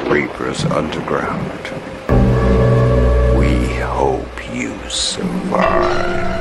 Reapers underground. We hope you survive.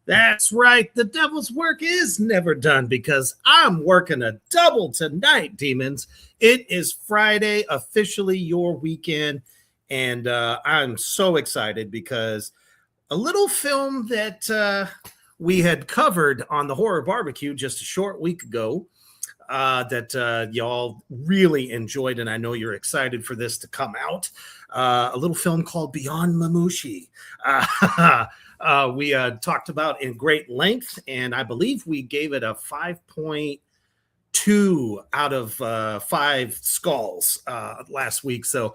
That's right. The devil's work is never done because I'm working a double tonight, demons. It is Friday, officially your weekend. And I'm so excited because a little film that we had covered on the Horror Barbecue just a short week ago that y'all really enjoyed. And I know you're excited for this to come out. A little film called Beyond Mamushi. We talked about in great length, and I believe we gave it a 5.2 out of 5 skulls last week. So,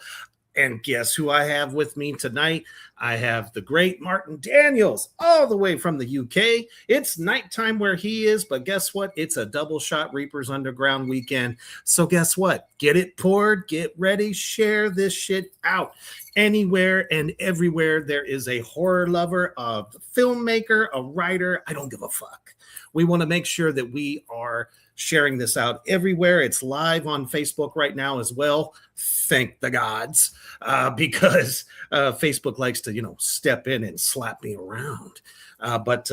and guess who I have with me tonight? I have the great Martin Daniels, all the way from the UK. It's nighttime where he is, but guess what? It's a double shot Reapers Underground weekend. So guess what? Get it poured, get ready, share this shit out. Anywhere and everywhere there is a horror lover, a filmmaker, a writer, I don't give a fuck. We want to make sure that we are sharing this out everywhere. It's live on Facebook right now as well. Thank the gods, because Facebook likes to, step in and slap me around. But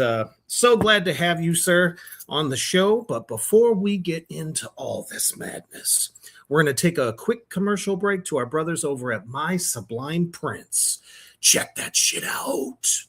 so glad to have you, sir, on the show. But before we get into all this madness, we're going to take a quick commercial break to our brothers over at My Sublime Prince. Check that shit out.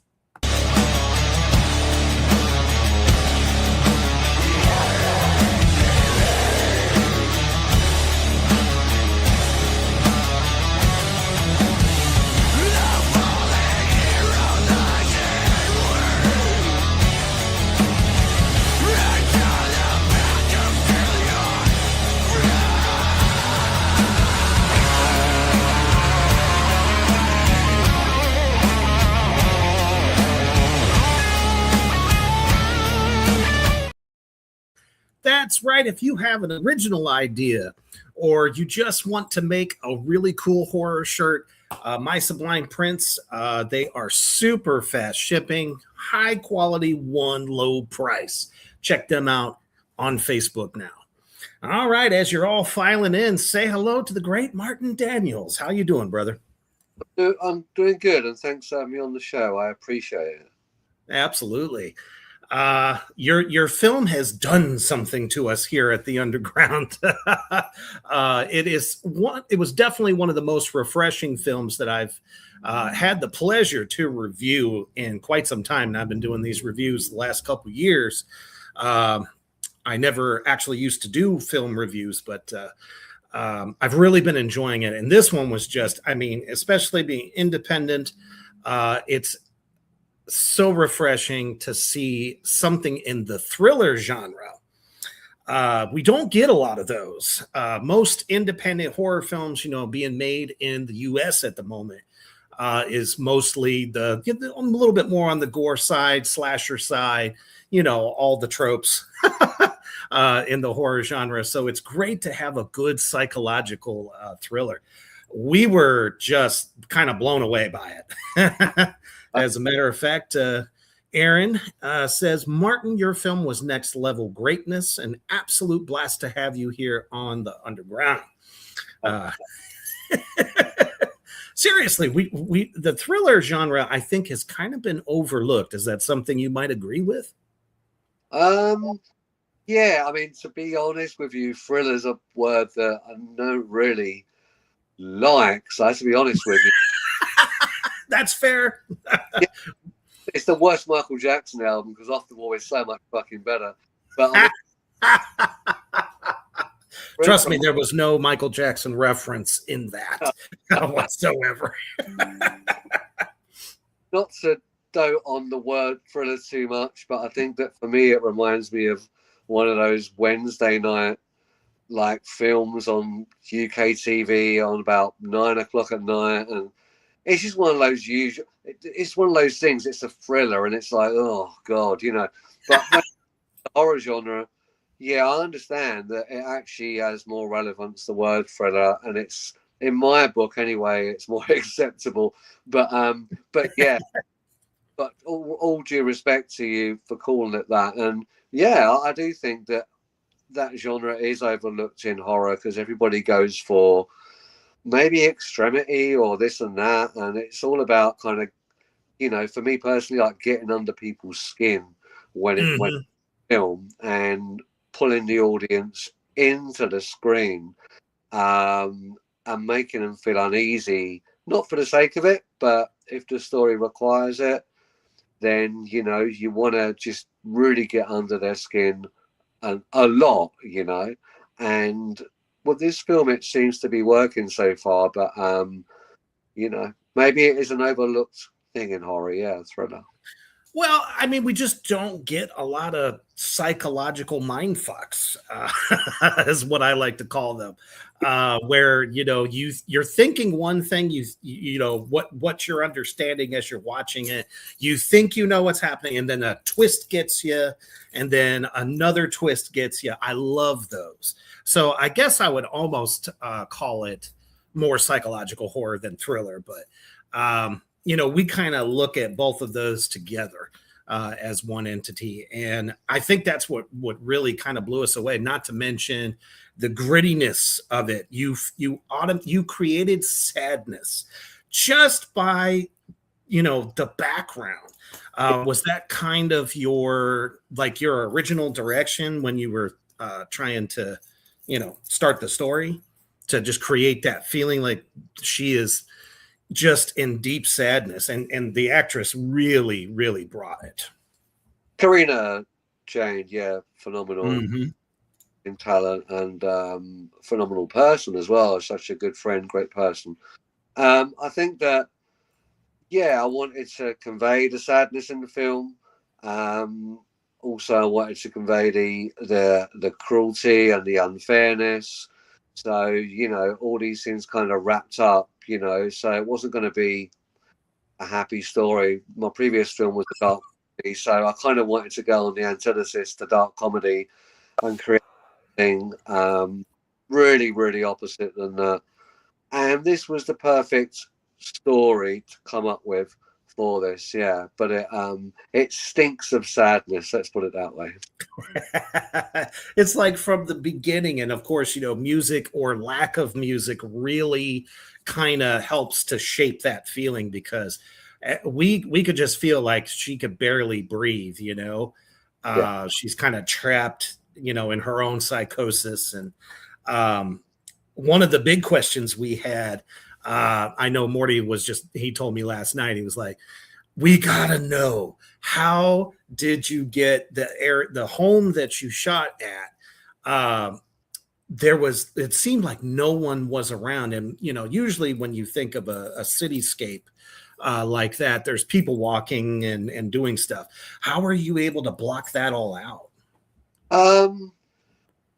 That's right. If you have an original idea or you just want to make a really cool horror shirt, My Sublime Prince, they are super fast shipping, high quality, one low price. Check them out on Facebook now. All right, as you're all filing in, say hello to the great Martin Daniels. How you doing, brother? I'm doing good, and thanks for having me on the show. I appreciate it. Absolutely. Your film has done something to us here at the Underground. It was definitely one of the most refreshing films that I've had the pleasure to review in quite some time. And I've been doing these reviews the last couple of years. I never actually used to do film reviews, but I've really been enjoying it. And this one was just, especially being independent, it's so refreshing to see something in the thriller genre. We don't get a lot of those. Most independent horror films, being made in the US at the moment is mostly a little bit more on the gore side, slasher side, all the tropes in the horror genre. So it's great to have a good psychological thriller. We were just kind of blown away by it. As a matter of fact, Aaron says, Martin, your film was next level greatness. An absolute blast to have you here on the Underground. Seriously, we the thriller genre, I think, has kind of been overlooked. Is that something you might agree with? Yeah, to be honest with you, thriller's a word that I don't really like. So I have to be honest with you. That's fair. Yeah, it's the worst Michael Jackson album because Off the Wall is so much fucking better. But trust me, there was no Michael Jackson reference in that whatsoever. Not to dote on the word thriller too much, but I think that for me it reminds me of one of those Wednesday night like films on UK TV on about 9 o'clock at night, and it's just one of those usual. It's one of those things. It's a thriller, and it's like, oh god, you know. But the horror genre, yeah, I understand that it actually has more relevance. The word thriller, and it's in my book anyway. It's more acceptable. But yeah. But all due respect to you for calling it that, and yeah, I do think that that genre is overlooked in horror because everybody goes for maybe extremity or this and that, and it's all about kind of, you know, for me personally, like getting under people's skin when it went film and pulling the audience into the screen, and making them feel uneasy, not for the sake of it, but if the story requires it, then you know you want to just really get under their skin and a lot, you know. And with this film, it seems to be working so far, but you know, maybe it is an overlooked thing in horror. Yeah, thriller. Well, I mean, we just don't get a lot of psychological mind fucks, is what I like to call them, where you know you're thinking one thing, you know what you're understanding as you're watching it. You think you know what's happening, and then a twist gets you, and then another twist gets you. I love those. So I guess I would almost call it more psychological horror than thriller, but. You know, we kind of look at both of those together as one entity. And I think that's what really kind of blew us away, not to mention the grittiness of it. You created sadness just by, you know, the background. Was that kind of your original direction when you were trying to, you know, start the story, to just create that feeling like she is just in deep sadness, and the actress really brought it. Karina Jane, yeah, phenomenal in talent and phenomenal person as well. Such a good friend, great person. I think that, yeah, I wanted to convey the sadness in the film. Also, I wanted to convey the cruelty and the unfairness. So, you know, all these things kind of wrapped up, you know, so it wasn't going to be a happy story. My previous film was a dark comedy, so I kind of wanted to go on the antithesis to dark comedy and create something really opposite than that. And this was the perfect story to come up with for this, yeah. But it stinks of sadness, let's put it that way. It's like from the beginning, and of course, you know, music or lack of music really kind of helps to shape that feeling, because we could just feel like she could barely breathe, you know. She's kind of trapped, you know, in her own psychosis. And one of the big questions we had, I know Morty he told me last night, he was like, we gotta know, how did you get the home that you shot at? It seemed like no one was around. And, you know, usually when you think of a cityscape like that, there's people walking and doing stuff. How are you able to block that all out?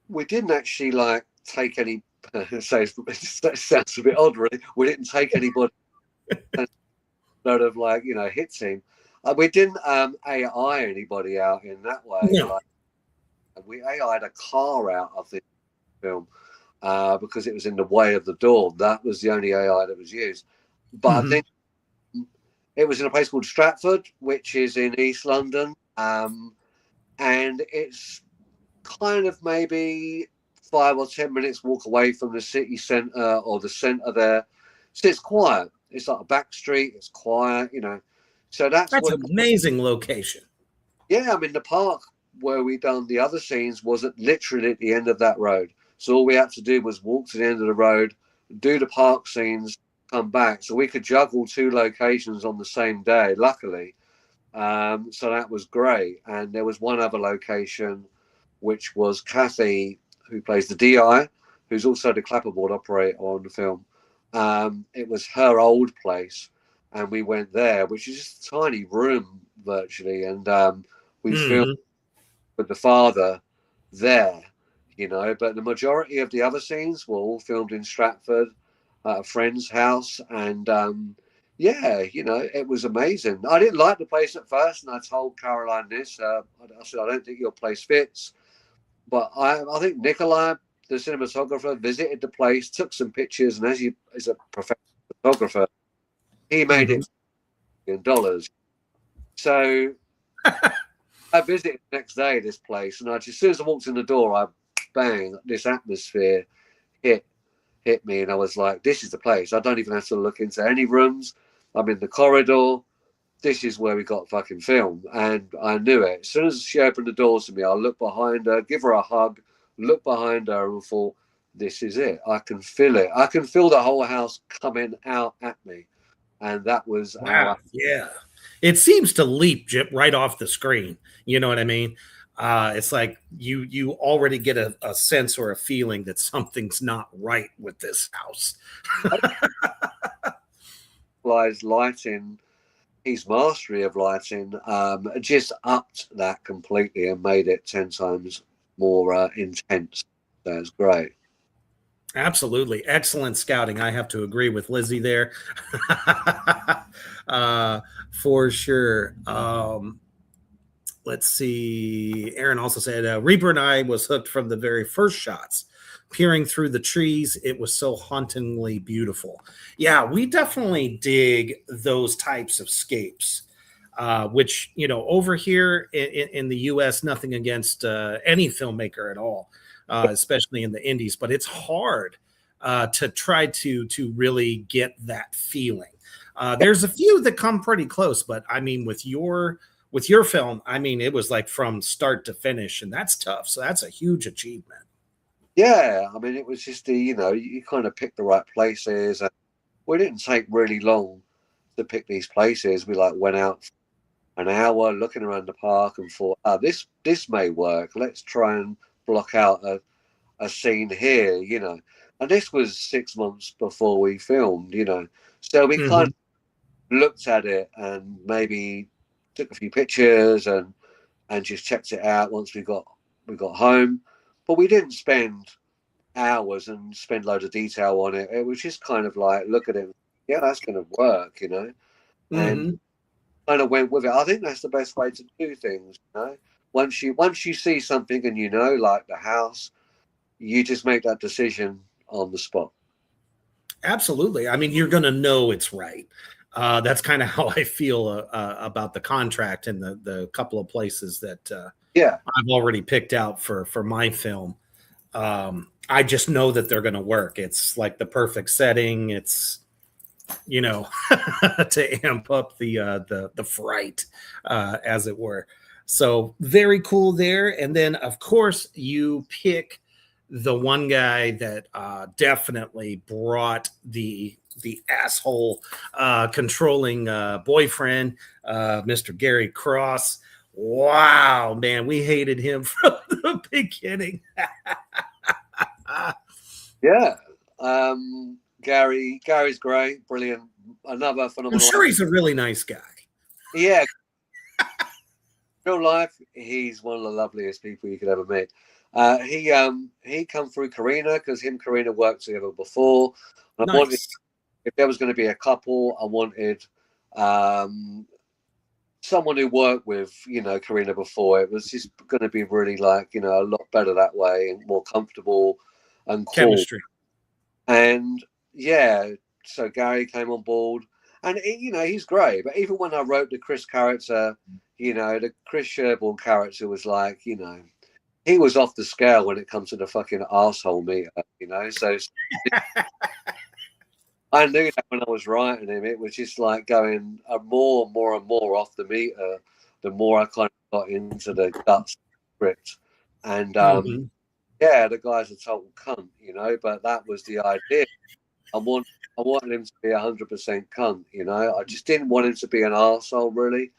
We didn't actually like take any, so it sounds a bit odd, really. We didn't take anybody sort of like, you know, hit team. We didn't AI anybody out in that way. No. Like, we AI'd a car out of the film because it was in the way of the door. That was the only AI that was used. But I think it was in a place called Stratford, which is in East London. And it's kind of maybe 5 or 10 minutes walk away from the city centre or the centre there. So it's quiet. It's like a back street. It's quiet, you know. So that's an amazing location. Yeah, I mean, the park where we done the other scenes wasn't literally at the end of that road. So all we had to do was walk to the end of the road, do the park scenes, come back. So we could juggle 2 locations on the same day, luckily. So that was great. And there was one other location, which was Kathy, who plays the DI, who's also the clapperboard operator on the film. It was her old place. and we went there, which is just a tiny room virtually, and we filmed Mhm. with the father there, you know. But the majority of the other scenes were all filmed in Stratford at a friend's house, and yeah, you know, it was amazing. I didn't like the place at first, and I told Caroline this. I said, I don't think your place fits, but I think Nikolai, the cinematographer, visited the place, took some pictures, and as a professional photographer, he made Mhm. it in dollars. So I visited the next day this place, and as soon as I walked in the door, bang, this atmosphere hit hit me, and I was like, "This is the place. I don't even have to look into any rooms. I'm in the corridor. This is where we got fucking film." And I knew it. As soon as she opened the doors to me, I looked behind her, give her a hug, look behind her, and thought, "This is it. I can feel it. I can feel the whole house coming out at me." And that was how I. Wow. Yeah. It seems to leap right off the screen. You know what I mean? It's like you already get a sense or a feeling that something's not right with this house. realized lighting, his mastery of lighting, just upped that completely and made it 10 times more intense. So it's great. Absolutely. Excellent scouting. I have to agree with Lizzie there. uh, for sure. Let's see. Aaron also said Reaper and I was hooked from the very first shots. Peering through the trees, it was so hauntingly beautiful. Yeah, we definitely dig those types of scapes. Which, you know, over here in the US, nothing against any filmmaker at all, especially in the indies, but it's hard to try to really get that feeling. There's a few that come pretty close, but I mean, with your film, I mean, it was like from start to finish, and that's tough. So that's a huge achievement. Yeah, I mean, it was just you know, you kind of picked the right places. And we didn't take really long to pick these places. We like went out an hour looking around the park and thought, oh, this may work. Let's try and block out a scene here, you know. And this was 6 months before we filmed, you know. So we kind Hmm. of looked at it and maybe took a few pictures and just checked it out once we got home. But we didn't spend hours and spend loads of detail on it. It was just kind of like look at it, yeah, that's going to work, you know, and Hmm. kind of went with it. I think that's the best way to do things, you know. Once you see something and you know, like the house, you just make that decision on the spot. Absolutely. I mean, you're going to know it's right. That's kind of how I feel about the contract and the couple of places that Yeah, I've already picked out for my film. I just know that they're going to work. It's like the perfect setting. It's, you know, to amp up the fright, as it were. So very cool there. And then of course you pick the one guy that definitely brought the asshole controlling boyfriend, Mr. Gary Cross. Wow, man, we hated him from the beginning. yeah. Gary's great, brilliant, another I'm phenomenal sure actor. he's a really nice guy. Yeah, real life, he's one of the loveliest people you could ever meet. He come through Karina because him and Karina worked together before. And I wanted, Nice. if there was going to be a couple, I wanted um, someone who worked with Karina before. It was just going to be really like a lot better that way and more comfortable and cool. Chemistry. And yeah, so Gary came on board, and he's great. But even when I wrote the Chris character, the Chris Sherborne character was like, he was off the scale when it comes to the fucking arsehole meter. So I knew that when I was writing him, it was just like going more and more off the meter. The more I kind of got into the guts of the script, and Mhm. yeah, the guy's a total cunt, But that was the idea. I want I wanted him to be 100% cunt, I just didn't want him to be an arsehole, really.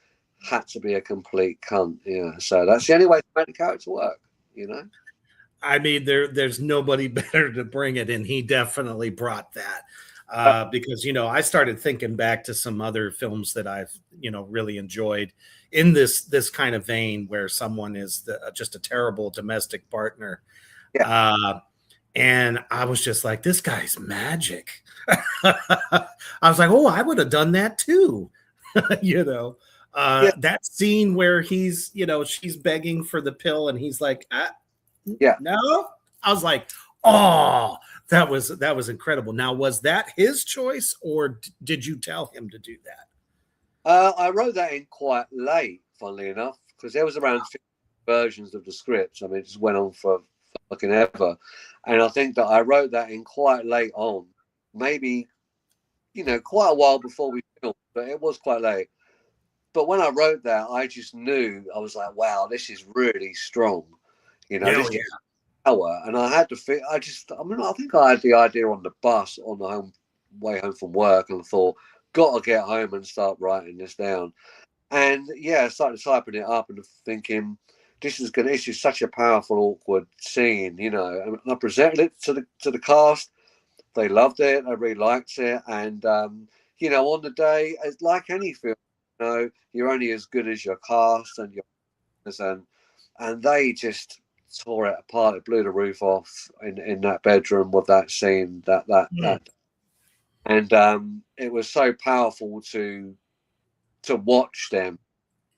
Had to be a complete cunt, yeah. So that's the only way to make the character work. I mean, there's nobody better to bring it, and he definitely brought that. because, I started thinking back to some other films that I've, really enjoyed in this kind of vein where someone is just a terrible domestic partner. Yeah. And I was just like, this guy's magic. I was like, oh, I would have done that too. That scene where he's, she's begging for the pill and he's like, no. I was like, oh, that was incredible. Now, was that his choice or did you tell him to do that? I wrote that in quite late, funnily enough, because there was around 50 versions of the script. I mean, it just went on for fucking ever. And I think that I wrote that in quite late on, maybe, quite a while before we filmed, but it was quite late. But when I wrote that, I just knew, I was like, wow, this is really strong. This is power. And I had to think, I think I had the idea on the bus on the way home from work and thought, got to get home and start writing this down. And I started typing it up and thinking, this is such a powerful, awkward scene, And I presented it to the cast. They loved it. I really liked it. And, on the day, it's like any film, you're only as good as your cast and and they just tore it apart. It blew the roof off in that bedroom with that scene. And it was so powerful to watch them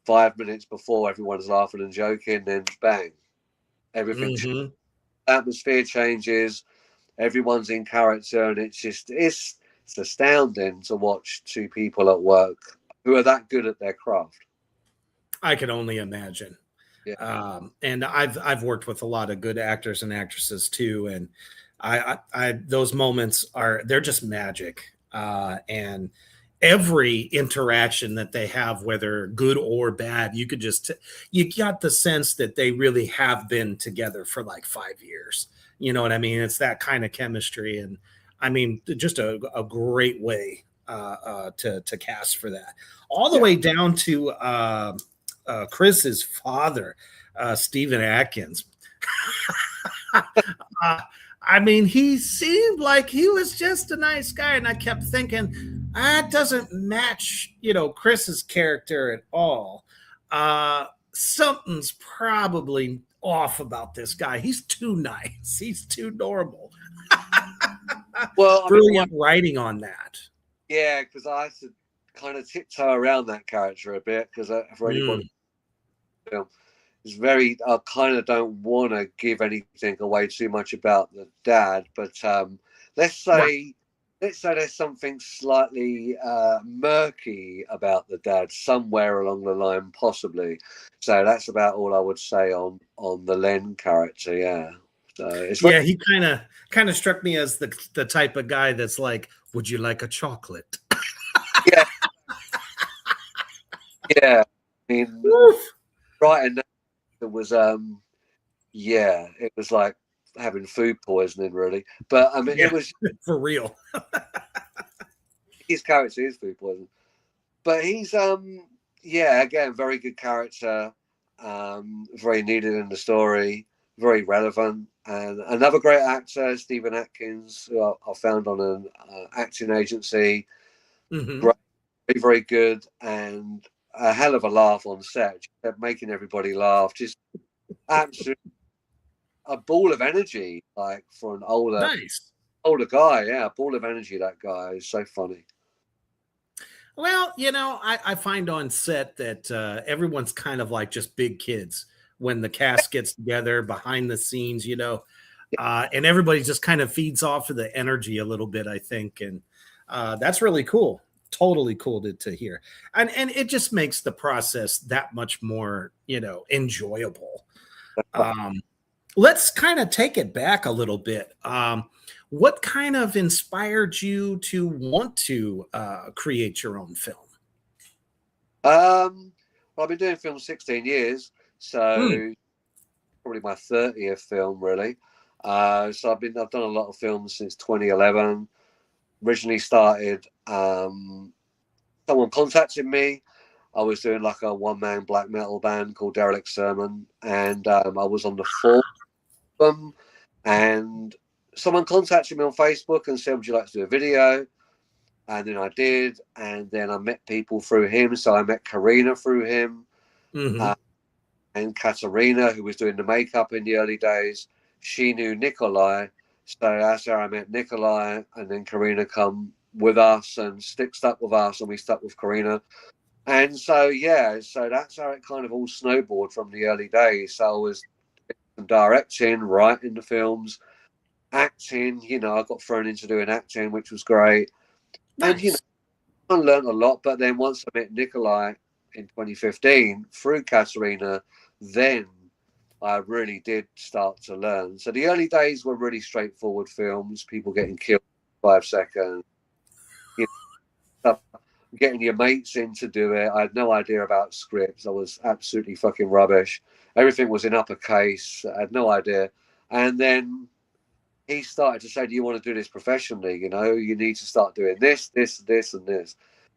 5 minutes before everyone's laughing and joking, then bang, everything atmosphere changes, everyone's in character, and it's astounding to watch two people at work who are that good at their craft. I can only imagine. Yeah. And I've worked with a lot of good actors and actresses too, and I those moments they're just magic. And every interaction that they have, whether good or bad, you got the sense that they really have been together for like 5 years. You know what I mean? It's that kind of chemistry, and I mean, just a great way to cast for that. All the way down to Chris's father, Stephen Atkins. I mean, he seemed like he was just a nice guy, and I kept thinking that doesn't match, Chris's character at all. Something's probably off about this guy. He's too nice. He's too normal. Well, brilliant writing on that. Yeah, because I had to kind of tiptoe around that character a bit because for anybody, it's very. I kind of don't want to give anything away too much about the dad, but let's say there's something slightly murky about the dad somewhere along the line, possibly. So that's about all I would say on the Len character. Yeah. So he kind of struck me as the type of guy that's like, would you like a chocolate? Yeah. Yeah. I mean, right, and it was it was like having food poisoning, really. But I mean, it was for real. His character is food poisoning, but he's again, very good character, very needed in the story, very relevant, and another great actor, Stephen Atkins, who I found on an acting agency. Very, very good, and a hell of a laugh on set, making everybody laugh. Just absolutely a ball of energy, like for an older guy. Yeah, a ball of energy. That guy is so funny. Well, I find on set that everyone's kind of like just big kids when the cast gets together behind the scenes, and everybody just kind of feeds off of the energy a little bit, I think. And that's really cool. Totally cool to hear. And it just makes the process that much more, enjoyable. Let's kind of take it back a little bit. What kind of inspired you to want to create your own film? Well, I've been doing film 16 years, so probably my 30th film, really. So I've done a lot of films since 2011. Originally started, someone contacted me. I was doing like a one-man black metal band called Derelict Sermon, and I was on the fourth album, and someone contacted me on Facebook and said, would you like to do a video? And then I did, and then I met people through him. So I met Karina through him, and Katerina, who was doing the makeup in the early days. She knew Nikolai, so that's how I met Nikolai. And then Karina come with us and stuck with us, and we stuck with Karina. And so so that's how it kind of all snowballed from the early days. So I was directing, writing the films, acting. I got thrown into doing acting, which was great. Nice. And I learned a lot. But then once I met Nikolai in 2015 through Katerina, then I really did start to learn. So the early days were really straightforward films, people getting killed in 5 seconds, stuff, getting your mates in to do it. I had no idea about scripts. I was absolutely fucking rubbish. Everything was in uppercase. I had no idea. And then he started to say, do you want to do this professionally? You need to start doing this, this, this, and this.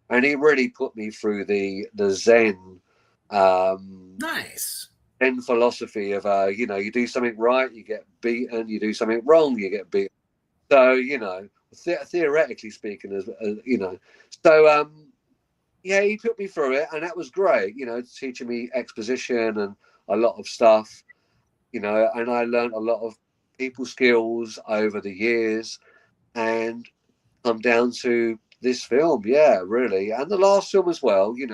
And he really put me through the Zen. Nice. Zen philosophy of, you do something right, you get beaten. You do something wrong, you get beaten. So, theoretically speaking, as So, he put me through it, and that was great. Teaching me exposition and a lot of stuff. And I learned a lot of people skills over the years, and come down to this film, really, and the last film as well. They're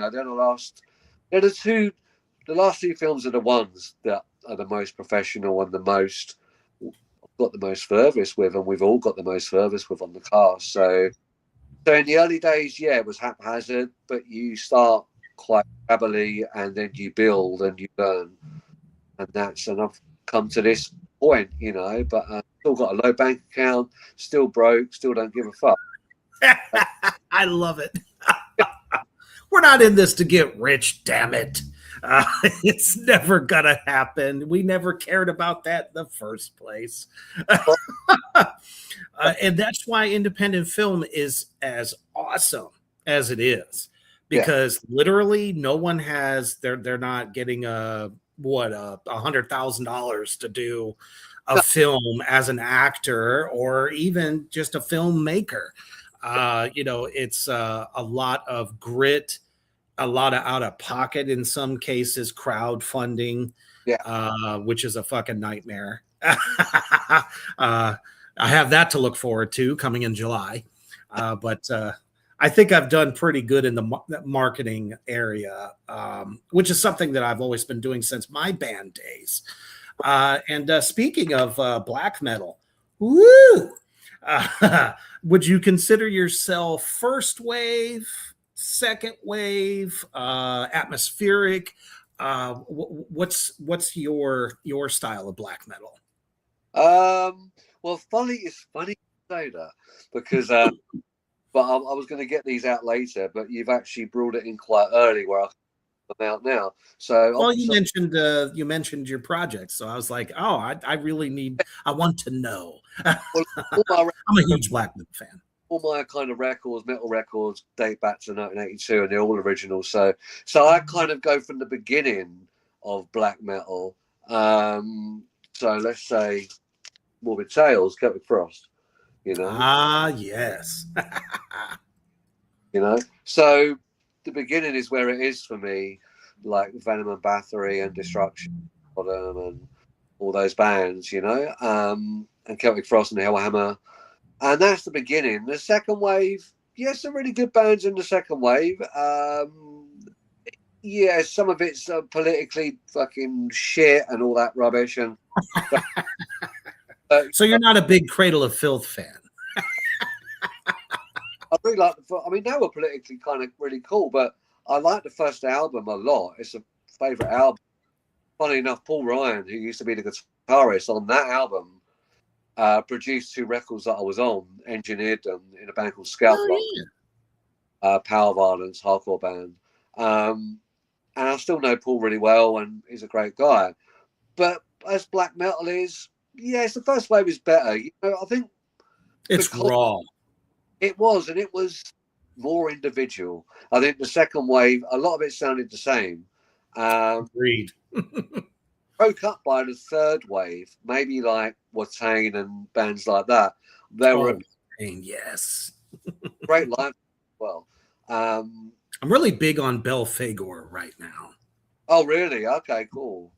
the last two films are the ones that are the most professional and the most got the most service with, and we've all got the most service with on the cast. So in the early days, it was haphazard, but you start quite gradually, and then you build and you learn, and I've come to this point, but still got a low bank account, still broke, still don't give a fuck. I love it. We're not in this to get rich, damn it. It's never gonna happen. We never cared about that in the first place. And that's why independent film is as awesome as it is, because literally no one has, they're not getting $100,000 to do a film as an actor or even just a filmmaker. It's a lot of grit, a lot of out of pocket, in some cases crowdfunding, which is a fucking nightmare. I have that to look forward to coming in July, but I think I've done pretty good in the marketing area, which is something that I've always been doing since my band days. And speaking of black metal, woo! Would you consider yourself first wave, second wave, atmospheric? What's your style of black metal? Well, it's funny to say that, because but I was going to get these out later, but you've actually brought it in quite early where I'm out now. So well, you mentioned your project, so I was like, oh, I want to know. Well, I'm a huge black metal fan. All my kind of metal records date back to 1982, and they're all original. So I kind of go from the beginning of black metal. So let's say Morbid Tales, Celtic Frost. Yes. So the beginning is where it is for me, like Venom and Bathory and Destruction, and all those bands, and Celtic Frost and Hellhammer. And that's the beginning. The second wave, some really good bands in the second wave. Some of it's politically fucking shit and all that rubbish. And so you're not a big Cradle of Filth fan? I really like they were politically kind of really cool, but I like the first album a lot. It's a favourite album. Funny enough, Paul Ryan, who used to be the guitarist on that album, produced 2 records that I was on, engineered them in a band called Scout Block, Power Violence, hardcore band. And I still know Paul really well, and he's a great guy. But as black metal is, the first wave is better. I think it's raw. It was, and it was more individual. I think the second wave, a lot of it sounded the same. Agreed. Broke up by the third wave, maybe like Watain and bands like that. There were yes, great live well. I'm really big on Belphegor right now. Oh, really? Okay, cool.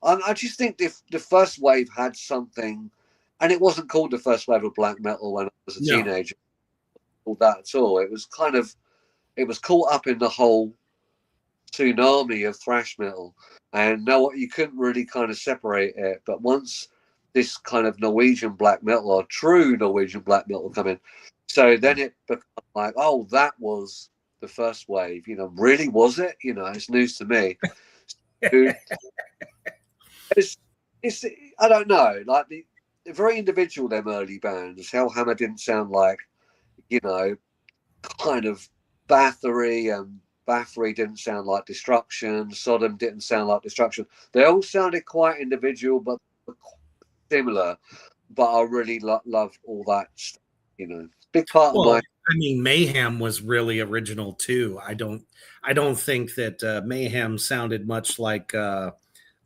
I just think the first wave had something, and it wasn't called the first wave of black metal when I was a No. teenager. All that at all. It was kind of, it was caught up in the whole tsunami of thrash metal, and no, you couldn't really kind of separate it. But once this kind of Norwegian black metal, or true Norwegian black metal, come in, so then it became like, oh, that was the first wave. You know, really, was it? You know, it's news to me. So, it's I don't know, like they're very individual, them early bands. Hellhammer didn't sound like, you know, kind of Bathory, and Bathory didn't sound like Destruction. Sodom didn't sound like Destruction. They all sounded quite individual, but similar. But I really love all that stuff, you know. Big part of my. I mean, Mayhem was really original too. I don't think that Mayhem sounded much like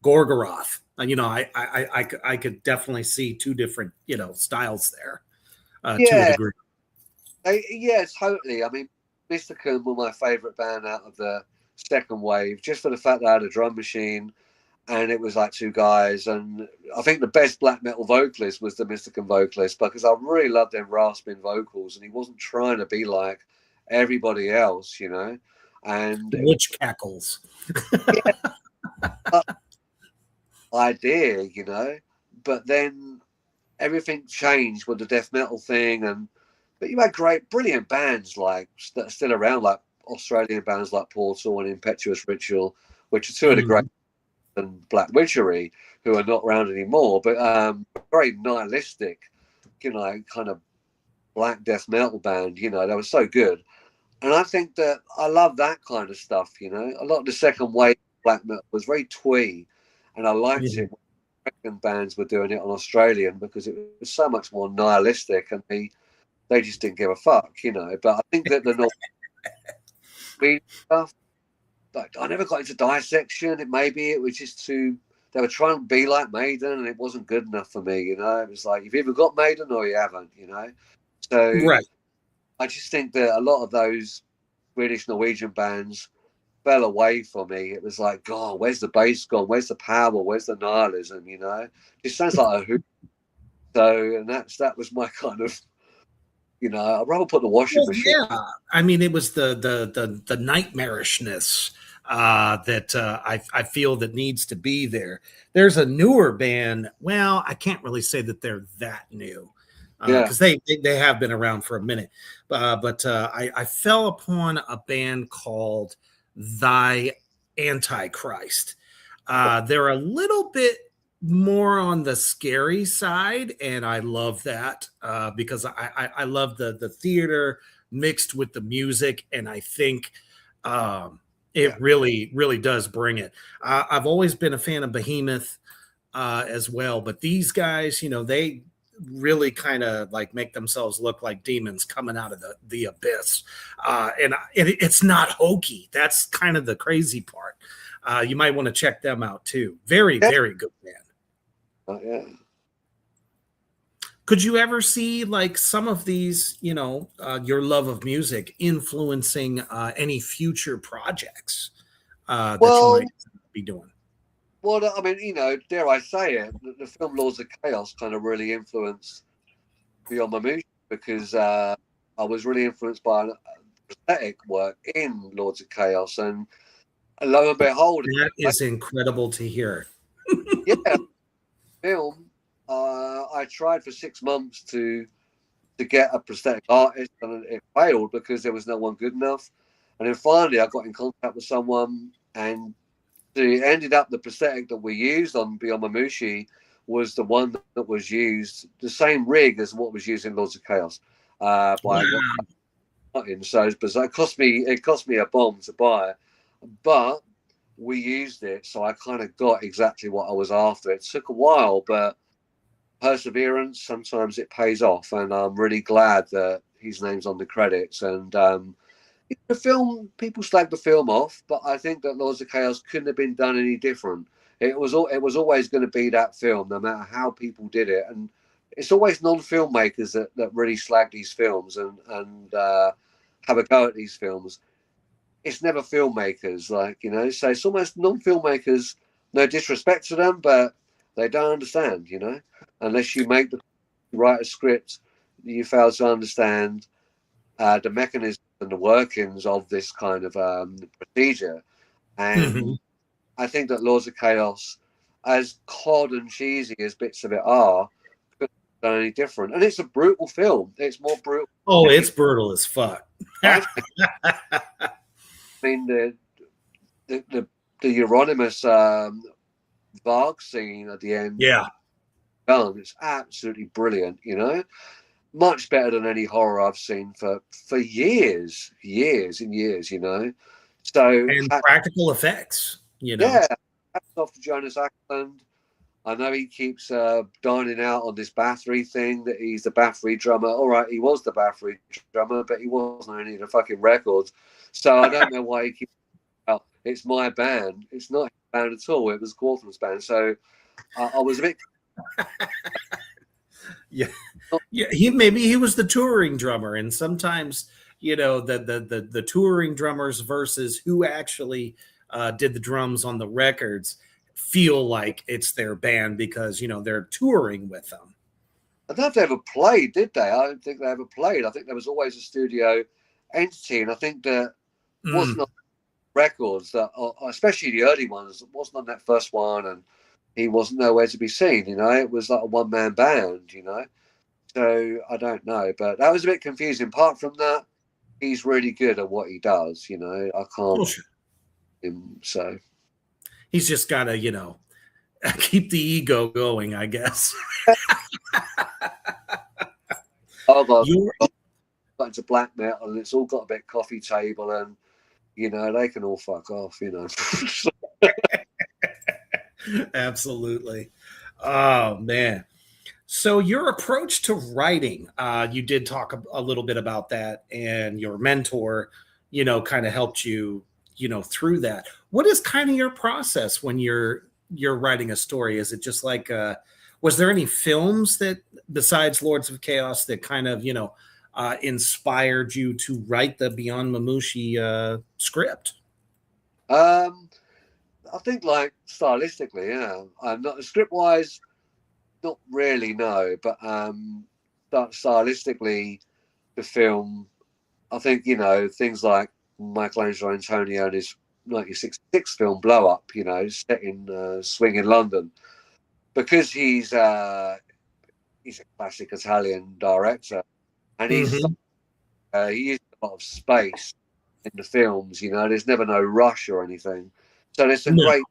Gorgoroth. You know, I could definitely see two different, you know, styles there to a degree. Yeah, totally. I mean, Mysticum were my favourite band out of the second wave, just for the fact that I had a drum machine, and it was like two guys. And I think the best black metal vocalist was the Mysticum vocalist, because I really loved them rasping vocals, and he wasn't trying to be like everybody else, you know. And witch cackles. idea, you know. But then everything changed with the death metal thing, but you had brilliant bands like that are still around, like Australian bands like Portal and Impetuous Ritual, which are two of the great, and Black Witchery, who are not around anymore, but very nihilistic, you know, kind of black death metal band. You know, they were so good, and I think that I love that kind of stuff. You know, a lot of the second wave black metal was very twee, and I liked it when American bands were doing it on Australian, because it was so much more nihilistic, and they just didn't give a fuck, you know. But I think that the North stuff, like, I never got into Dissection. It was just too. They were trying to be like Maiden, and it wasn't good enough for me, you know. It was like, you've either got Maiden or you haven't, you know. So right. I just think that a lot of those British Norwegian bands fell away for me. It was like, God, where's the bass gone? Where's the power? Where's the nihilism? You know, it sounds like a hoop. So, and that was my kind of. You know, I'd rather put the washing machine. Yeah, I mean, it was the nightmarishness that I feel that needs to be there. There's a newer band. Well, I can't really say that they're that new, because they have been around for a minute. But I fell upon a band called Thy Antichrist. They're a little bit more on the scary side, and I love that because I love the theater mixed with the music, and I think it really does bring it. I've always been a fan of Behemoth as well, but these guys, you know, they really kind of like make themselves look like demons coming out of the abyss, and it's not hokey. That's kind of the crazy part. You might want to check them out too. Very good band. Yeah. Could you ever see like some of these, you know, your love of music influencing any future projects that you might be doing? Well, I mean, you know, dare I say it, the film Lords of Chaos kind of really influenced Beyond Mamushi, because I was really influenced by prosthetic work in Lords of Chaos, and lo and behold, that is incredible to hear. Yeah. Film, I tried for 6 months to get a prosthetic artist, and it failed because there was no one good enough. And then finally I got in contact with someone, and it ended up the prosthetic that we used on Beyond Mamushi was the one that was used, the same rig as what was used in Lords of Chaos by Martin. So it cost me a bomb to buy, but we used it, so I kind of got exactly what I was after. It took a while, but perseverance, sometimes it pays off, and I'm really glad that his name's on the credits. And the film, people slag the film off, but I think that Lords of Chaos couldn't have been done any different. It was always going to be that film, no matter how people did it. And it's always non-filmmakers that really slag these films, and have a go at these films, it's never filmmakers, like, you know. So it's almost non-filmmakers. No disrespect to them, but they don't understand, you know, unless you write a script, you fail to understand the mechanism and the workings of this kind of procedure. And I think that Laws of Chaos, as cod and cheesy as bits of it are, couldn't have done any different. And it's a brutal film. It's more brutal. Oh, it's brutal as fuck. I mean, the Euronymous Varg scene at the end. Yeah. It's absolutely brilliant, you know. Much better than any horror I've seen for years and years, you know. So and practical effects, you know. Yeah, hats off to Jonas Ackland. I know he keeps dining out on this Bathory thing, that he's the Bathory drummer. All right, he was the Bathory drummer, but he wasn't on any of the fucking records. So I don't know why he keeps out, it's my band. It's not his band at all. It was Gautam's band. So I was a bit... Yeah, maybe he was the touring drummer, and sometimes, you know, the touring drummers versus who actually did the drums on the records feel like it's their band because, you know, they're touring with them. I don't know if they ever played, did they? I don't think they ever played. I think there was always a studio entity, and I think that wasn't on records, that, especially the early ones, wasn't on that first one, and he wasn't nowhere to be seen, you know. It was like a one-man band, you know. So I don't know, but that was a bit confusing. Apart from that, he's really good at what he does, you know. I can't him, so he's just got to, you know, keep the ego going, I guess. Got into black metal, and it's all got a bit coffee table, and, you know, they can all fuck off, you know. Absolutely. Oh, man. So your approach to writing, you did talk a little bit about that, and your mentor, you know, kind of helped you, you know, through that. What is kind of your process when you're writing a story? Is it just like, was there any films that, besides Lords of Chaos, that kind of, you know, inspired you to write the Beyond Mamushi script? I think, like, stylistically, yeah. I'm not script-wise, not really, no. But stylistically, the film, I think, you know, things like Michelangelo Antonio and his 1966 film Blow Up, you know, set in Swing in London, because he's a classic Italian director, and he uses a lot of space in the films, you know. There's never no rush or anything. So there's some great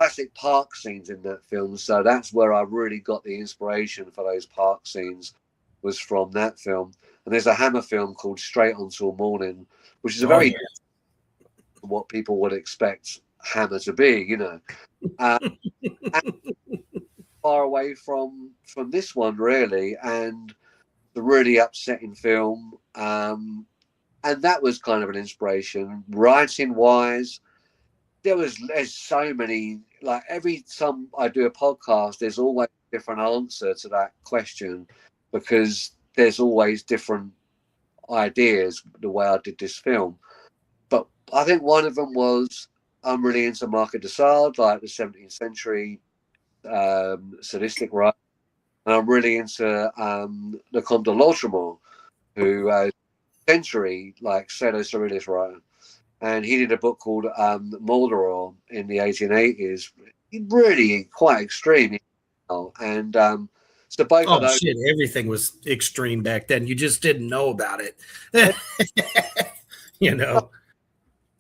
classic park scenes in that film. So that's where I really got the inspiration for those park scenes, was from that film. And there's a Hammer film called Straight On Till Morning, which is a very what people would expect Hammer to be, you know. And far away from this one, really, and the really upsetting film. And that was kind of an inspiration. Writing wise, there's so many, like, every time I do a podcast, there's always a different answer to that question, because there's always different ideas the way I did this film. But I think one of them was, I'm really into Marquis de Sade, like the 17th century sadistic writer, and I'm really into the Comte de Lautréamont, who century, like, pseudo-surrealist writer. And he did a book called Molderor in the 1880s. Really quite extreme. And so both of those... shit, everything was extreme back then. You just didn't know about it. You know.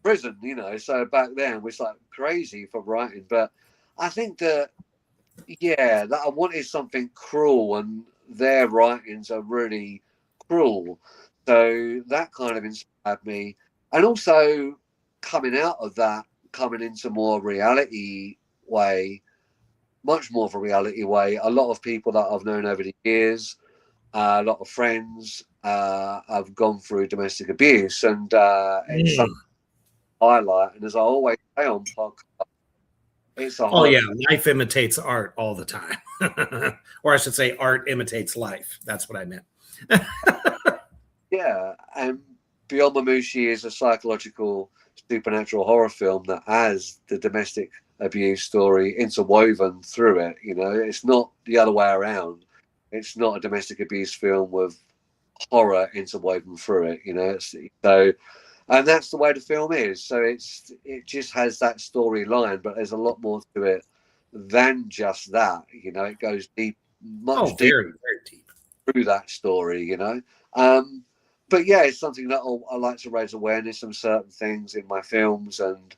Prison, you know, so back then was like crazy for writing. But I think that, yeah, that I wanted something cruel, and their writings are really cruel. So that kind of inspired me. And also, coming out of that, coming into more reality way, much more of a reality way. A lot of people that I've known over the years, a lot of friends have gone through domestic abuse, and it's something I highlight. And as I always say on podcasts, it's a life imitates art all the time. Or I should say, art imitates life. That's what I meant. Yeah, and Beyond Mamushi is a psychological supernatural horror film that has the domestic abuse story interwoven through it. You know, it's not the other way around. It's not a domestic abuse film with horror interwoven through it. You know, so, and that's the way the film is. So it just has that storyline, but there's a lot more to it than just that. You know, it goes deep, much deeper very, very deep through that story. You know. But yeah, it's something that I like to raise awareness on certain things in my films, and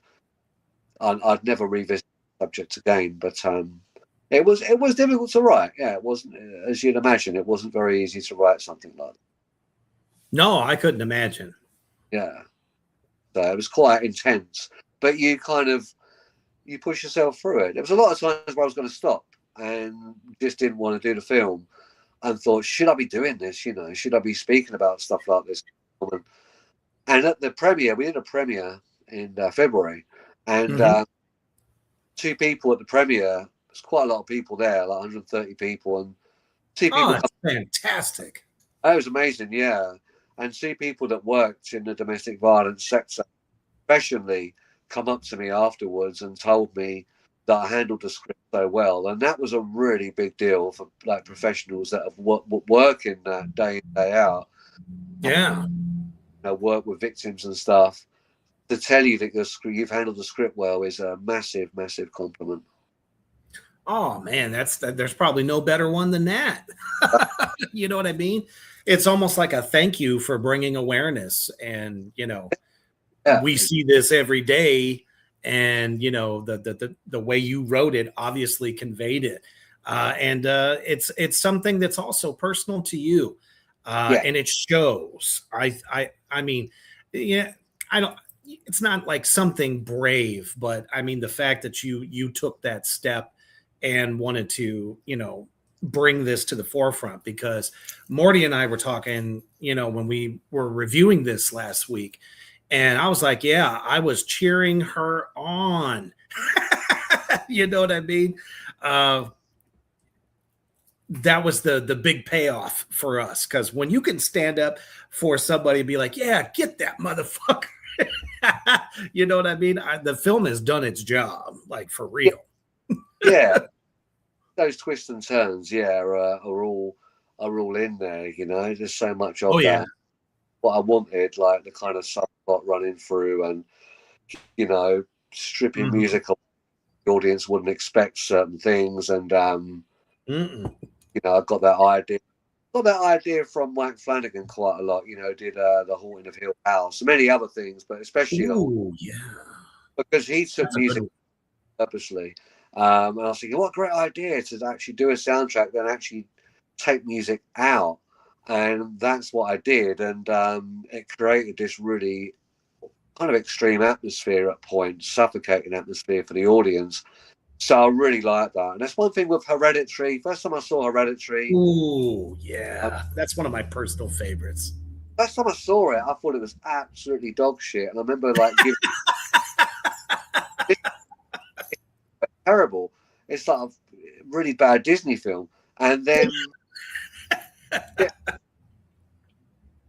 I'd never revisit the subject again. But it was difficult to write. Yeah, it wasn't, as you'd imagine, it wasn't very easy to write something like that. No, I couldn't imagine. Yeah, so it was quite intense. But you push yourself through it. There was a lot of times where I was going to stop and just didn't want to do the film. And thought, should I be doing this? You know, should I be speaking about stuff like this? And at the premiere, we did a premiere in February, and 2 people at the premiere. There's quite a lot of people there, like 130 people, and 2 people. Oh, that's fantastic! That was amazing, yeah. And 2 people that worked in the domestic violence sector, professionally, come up to me afterwards and told me that I handled the script so well, and that was a really big deal for like professionals that have work in that day in, day out. Yeah, Work with victims and stuff. To tell you that you've handled the script well is a massive, massive compliment. Oh man, there's probably no better one than that. You know what I mean? It's almost like a thank you for bringing awareness, and we see this every day. And the way you wrote it obviously conveyed it, and it's something that's also personal to you, and it shows. I mean, yeah, I don't. It's not like something brave, but I mean the fact that you took that step and wanted to bring this to the forefront, because Morty and I were talking, when we were reviewing this last week. And I was like, yeah, I was cheering her on. You know what I mean? That was the big payoff for us. Because when you can stand up for somebody and be like, yeah, get that motherfucker. You know what I mean? The film has done its job, like for real. Yeah. Those twists and turns, are all in there, There's so much of that. What I wanted, like the kind of subplot running through, and stripping music off, the audience wouldn't expect certain things, and I got that idea. Got that idea from Mike Flanagan quite a lot. Did the Haunting of Hill House, and many other things, but especially because he took music purposely. And I was thinking, what a great idea to actually do a soundtrack, then actually take music out. And that's what I did, and it created this really kind of extreme atmosphere at points, suffocating atmosphere for the audience. So I really like that, and that's one thing with Hereditary. First time I saw Hereditary, that's one of my personal favorites. First time I saw it, I thought it was absolutely dog shit, and I remember like it's terrible. It's like a really bad Disney film, and then.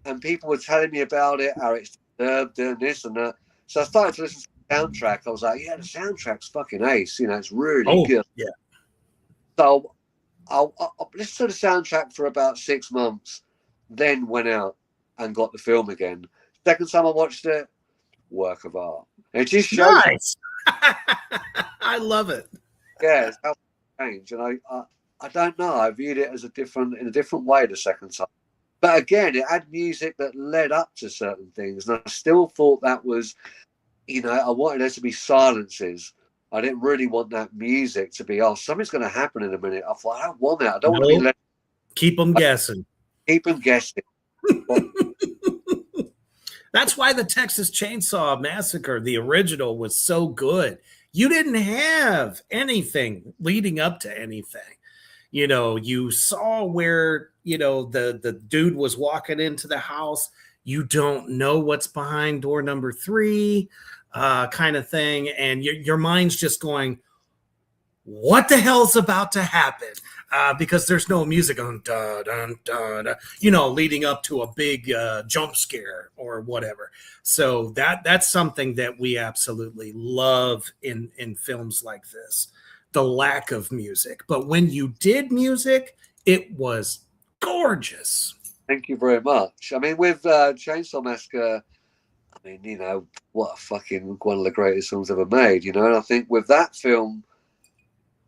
And people were telling me about it, how it's disturbed and this and that. So I started to listen to the soundtrack. I was like, yeah, the soundtrack's fucking ace. It's really good. Yeah. So I listened to the soundtrack for about 6 months, then went out and got the film again. Second time I watched it, work of art. It just shows. Nice. I love it. Yeah, it's how it changed. And I don't know. I viewed it as in a different way the second time. But again, it had music that led up to certain things. And I still thought that was, I wanted there to be silences. I didn't really want that music to be, something's going to happen in a minute. I thought, I don't want that. I don't want to be let. Keep them guessing. Keep them guessing. That's why the Texas Chainsaw Massacre, the original, was so good. You didn't have anything leading up to anything. You saw where, the dude was walking into the house. You don't know what's behind door number 3, kind of thing. And your mind's just going, what the hell's about to happen? because there's no music on leading up to a big jump scare or whatever. So that's something that we absolutely love in films like this, the lack of music. But when you did music, it was gorgeous. Thank you very much. I mean, with Chainsaw Massacre, I mean, you know, what a fucking one of the greatest films ever made, you know. And I think with that film,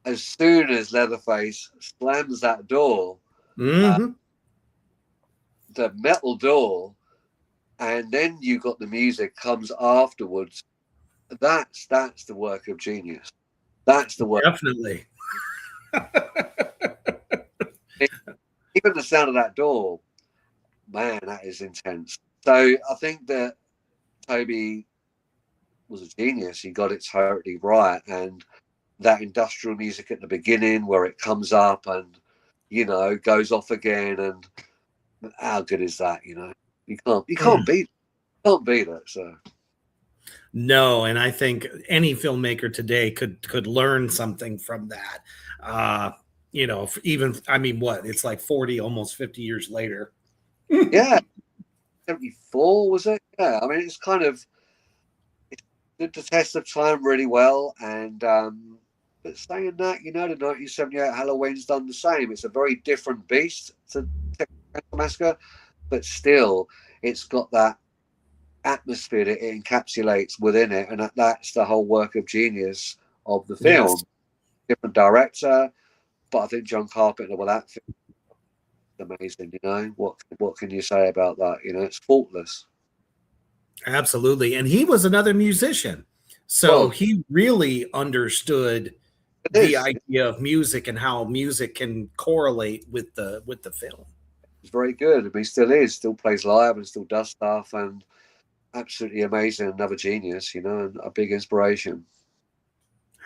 as soon as Leatherface slams that door, Mm-hmm. the metal door, and then you got the music comes afterwards. That's the work of genius. That's the work. Definitely. Even the sound of that door, man, that is intense. So I think that Toby was a genius. He got it totally right, and that industrial music at the beginning where it comes up and, you know, goes off again, and how good is that? You know, you can't beat it. So no, and I think any filmmaker today could learn something from that. You know, even, I mean, what, it's like 40, almost 50 years later. Yeah, 74 was it? Yeah, I mean, it's kind of, it did the test of time really well, and but saying that, you know, the 1978 Halloween's done the same. It's a very different beast to Texas Massacre, but still, it's got that atmosphere that it encapsulates within it, and that's the whole work of genius of the film. Yes. Different director, but I think John Carpenter, well, that film is amazing. You know, what can you say about that? You know, it's faultless. Absolutely. And he was another musician. So he really understood the idea of music and how music can correlate with the film. It's very good. I mean, he still is, still plays live and still does stuff, and absolutely amazing. Another genius, you know, and a big inspiration.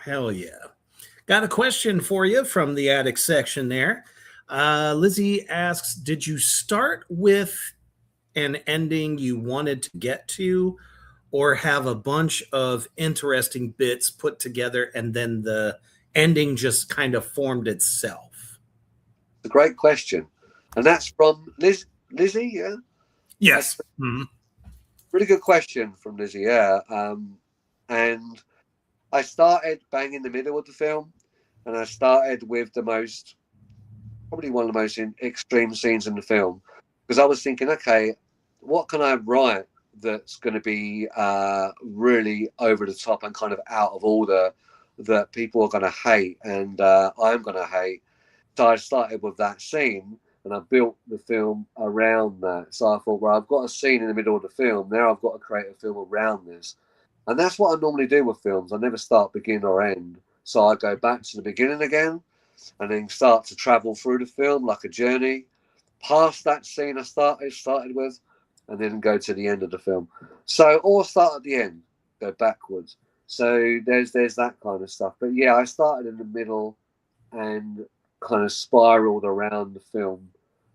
Hell yeah. Got a question for you from the attic section there. Lizzie asks, did you start with an ending you wanted to get to, or have a bunch of interesting bits put together and then the ending just kind of formed itself? It's a great question. And that's from Lizzie, yeah? Yes. Mm-hmm. Really good question from Lizzie, yeah. And I started bang in the middle of the film, and I started with probably one of the most extreme scenes in the film, because I was thinking, okay, what can I write that's going to be really over the top and kind of out of order that people are going to hate and I'm going to hate? So I started with that scene, and I built the film around that. So I thought, well, I've got a scene in the middle of the film. Now I've got to create a film around this. And that's what I normally do with films. I never start begin or end. So I go back to the beginning again and then start to travel through the film like a journey past that scene I started with, and then go to the end of the film. So, or start at the end, go backwards. So there's that kind of stuff. But yeah, I started in the middle and kind of spiraled around the film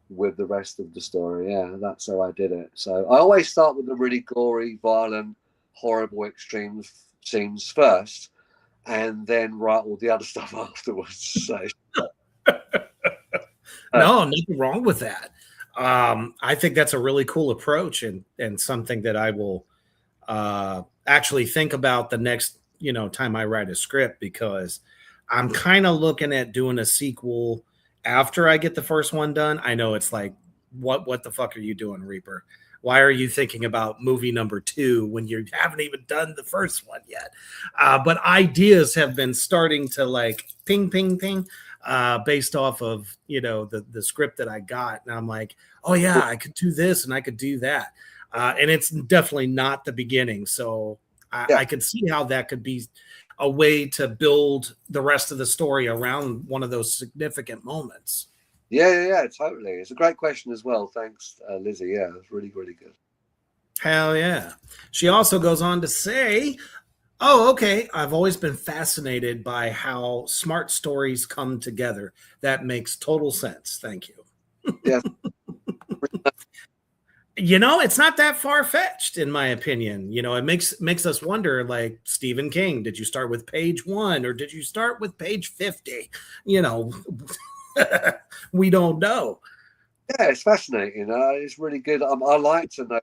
with the rest of the story. Yeah, that's how I did it. So I always start with the really gory, violent, horrible, extreme scenes first, and then write all the other stuff afterwards. So no, nothing wrong with that. I think that's a really cool approach, and something that I will actually think about the next time I write a script, because I'm kind of looking at doing a sequel after I get the first one done. I know it's like, what the fuck are you doing, Reaper? Why are you thinking about movie number 2 when you haven't even done the first one yet? But ideas have been starting to like ping, ping, ping, based off of, the script that I got. And I'm like, oh yeah, I could do this and I could do that. And it's definitely not the beginning. So I could see how that could be a way to build the rest of the story around one of those significant moments. Yeah, totally. It's a great question as well. Thanks, Lizzie. Yeah, it's really, really good. Hell yeah. She also goes on to say, oh, okay, I've always been fascinated by how smart stories come together. That makes total sense. Thank you. Yeah. It's not that far-fetched, in my opinion. It makes us wonder, like Stephen King, did you start with page 1 or did you start with page 50? We don't know. Yeah, it's fascinating. It's really good. I like to know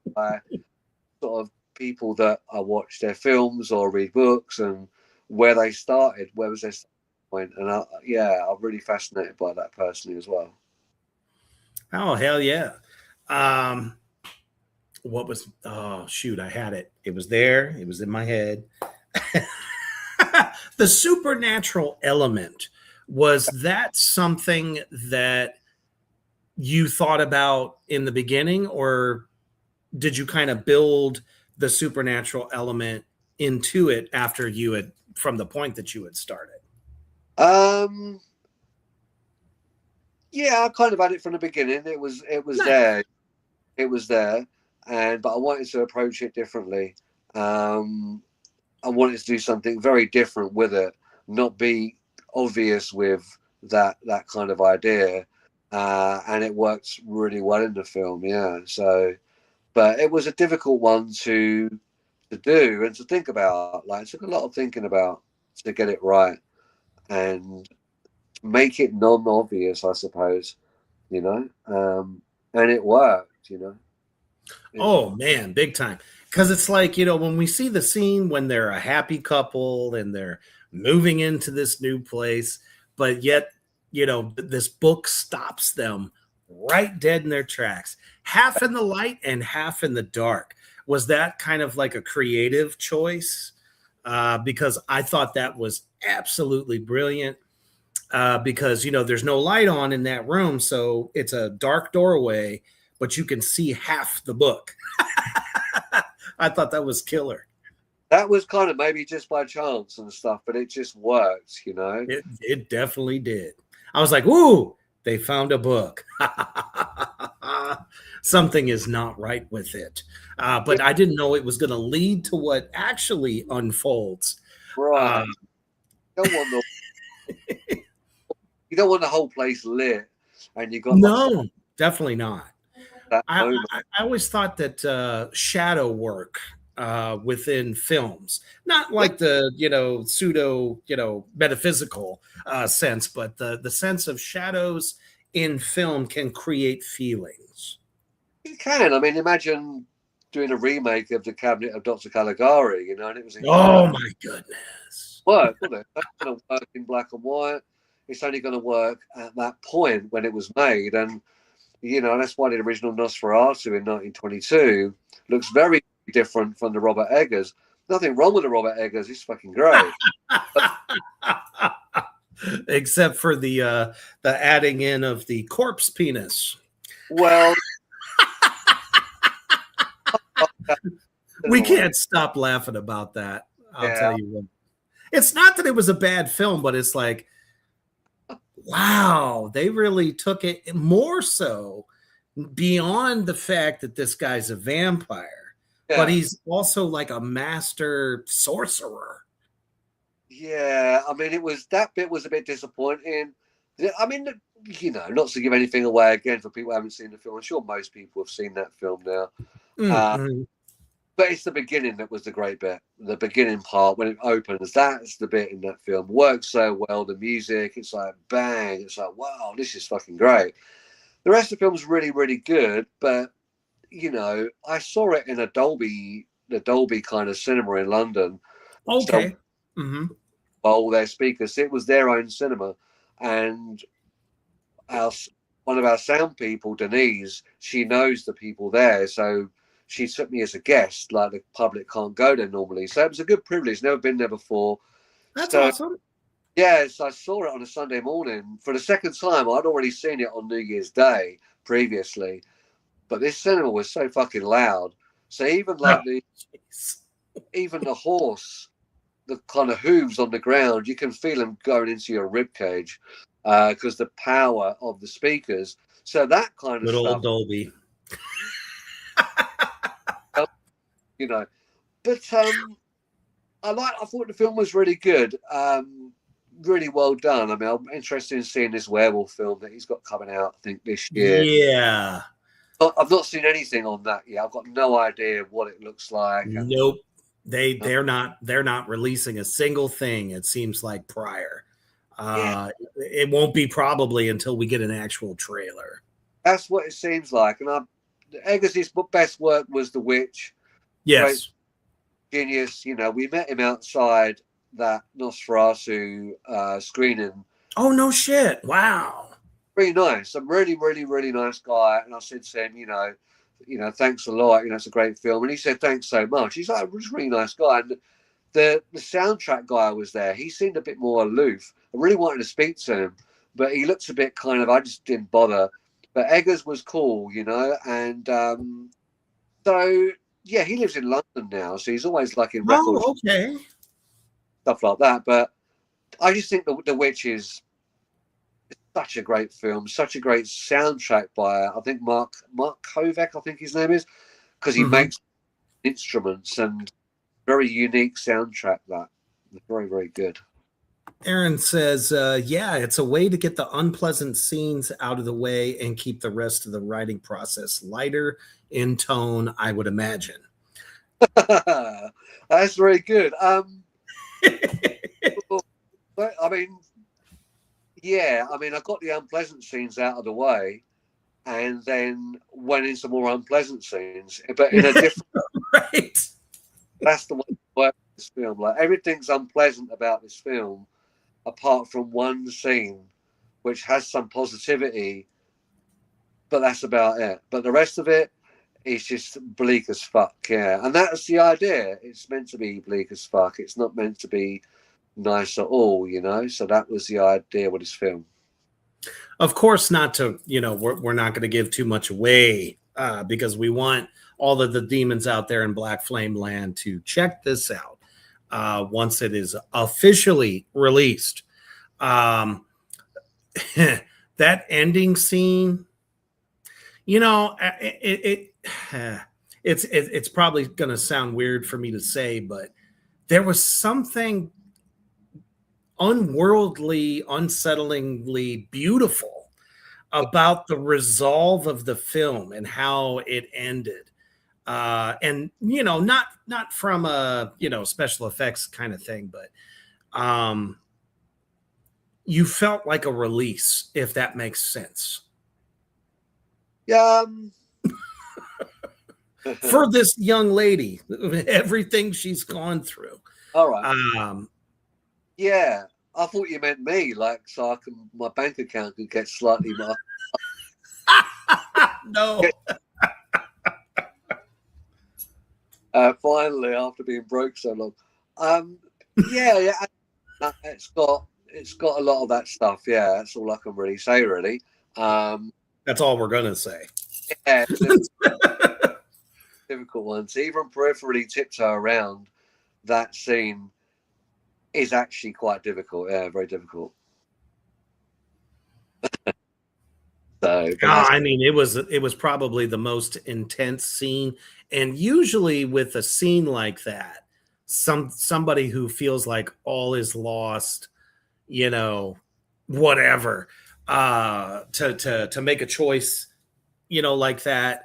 sort of people that I watch their films or read books and where they started, where was their starting point. And I'm really fascinated by that personally as well. Oh, hell yeah. Um, what was, oh, shoot, I had it. It was there. It was in my head. The supernatural element, was that something that you thought about in the beginning, or did you kind of build the supernatural element into it after you had, from the point that you had started? Um, yeah, I kind of had it from the beginning. It was Nice. there. It was there, but I wanted to approach it differently. I wanted to do something very different with it, not be obvious with that kind of idea, and it works really well in the film. Yeah, so, but it was a difficult one to do and to think about. Like, it took a lot of thinking about to get it right and make it non-obvious, I suppose. You know, and it worked. You know. Oh man, big time. Because it's like, when we see the scene when they're a happy couple and they're moving into this new place, but yet, this book stops them right dead in their tracks, half in the light and half in the dark. Was that kind of like a creative choice? Because I thought that was absolutely brilliant. Because, there's no light on in that room. So it's a dark doorway, but you can see half the book. I thought that was killer. That was kind of maybe just by chance and stuff, but it just worked, you know. It definitely did. I was like, ooh, they found a book. Something is not right with it. But I didn't know it was going to lead to what actually unfolds. Right. You don't want you don't want the whole place lit, and you got No, definitely not. that I moment. always thought that shadow work within films, not like the pseudo metaphysical sense, but the sense of shadows in film can create feelings. You can. I mean, imagine doing a remake of the Cabinet of Dr. Caligari, you know, and it was Oh my goodness! work, wasn't it? That's going to work in black and white. It's only going to work at that point when it was made, and that's why the original Nosferatu in 1922 looks very different from the Robert Eggers. Nothing wrong with the Robert Eggers; he's fucking great. Except for the adding in of the corpse penis. Well, We can't stop laughing about that. I'll Yeah. tell you what. It's not that it was a bad film, but it's like, wow, they really took it more so beyond the fact that this guy's a vampire, but he's also like a master sorcerer. Yeah, I mean, that bit was a bit disappointing. I mean, not to give anything away again for people who haven't seen the film. I'm sure most people have seen that film now. Mm-hmm. But it's the beginning that was the great bit. The beginning part when it opens, that's the bit in that film. Works so well. The music, it's like bang. It's like, wow, this is fucking great. The rest of the film's really, really good. But I saw it in the Dolby kind of cinema in London. Okay. So, Mm-hmm. all their speakers. It was their own cinema, and one of our sound people, Denise, she knows the people there, so she took me as a guest. Like, the public can't go there normally, so it was a good privilege. Never been there before. That's So, awesome. yes, I saw it on a Sunday morning for the second time. I'd already seen it on New Year's Day previously, but this cinema was so fucking loud. So even like even the horse, the kind of hooves on the ground, you can feel them going into your rib cage because the power of the speakers. So that kind of Good old stuff, Dolby. But I thought the film was really good, really well done. I mean, I'm interested in seeing this werewolf film that he's got coming out, I think, this year. Yeah. I've not seen anything on that yet. I've got no idea what it looks like. Nope. They're not releasing a single thing, it seems like, prior. It won't be probably until we get an actual trailer. That's what it seems like. And Eggers' best work was The Witch. Yes. Great genius. You know, we met him outside that Nosferatu screening. Oh, no shit. Wow. Really nice. A really, really, really nice guy. And I said to him, you know, thanks a lot. You know, it's a great film. And he said, thanks so much. He's like a really nice guy. And the soundtrack guy was there. He seemed a bit more aloof. I really wanted to speak to him, but he looked a bit kind of, I just didn't bother. But Eggers was cool, you know, and so yeah, he lives in London now, so he's always like in records, okay, stuff like that. But I just think The Witch is such a great film, such a great soundtrack by I think Mark Kovac, I think his name is, because he makes instruments and very unique soundtrack. That very, very good. Aaron says, yeah, it's a way to get the unpleasant scenes out of the way and keep the rest of the writing process lighter in tone, I would imagine. That's very good. I mean, yeah, I mean, I got the unpleasant scenes out of the way and then went into more unpleasant scenes, but in a different right. That's the way it works in this film. Like, everything's unpleasant about this film, apart from one scene, which has some positivity, but that's about it. But the rest of it is just bleak as fuck. Yeah, and that's the idea. It's meant to be bleak as fuck. It's not meant to be nice at all, you know. So that was the idea with this film. Of course, not to, you know, we're not going to give too much away because we want all of the demons out there in Black Flame Land to check this out once it is officially released. That ending scene, you know, it's probably going to sound weird for me to say, but there was something unworldly, unsettlingly beautiful about the resolve of the film and how it ended. And, you know, not from a, you know, special effects kind of thing, but you felt like a release, if that makes sense. Yeah. For this young lady, everything she's gone through. All right. Yeah, I thought you meant me, like, so my bank account could get slightly more. No. Finally, after being broke so long. Yeah, it's got a lot of that stuff. Yeah, that's all I can really say, really. That's all we're gonna say. Yeah, difficult ones. Even peripherally tiptoe around that scene is actually quite difficult. Yeah, very difficult. So, I mean, it was probably the most intense scene, and usually with a scene like that, somebody who feels like all is lost, you know, whatever, to make a choice, you know, like that.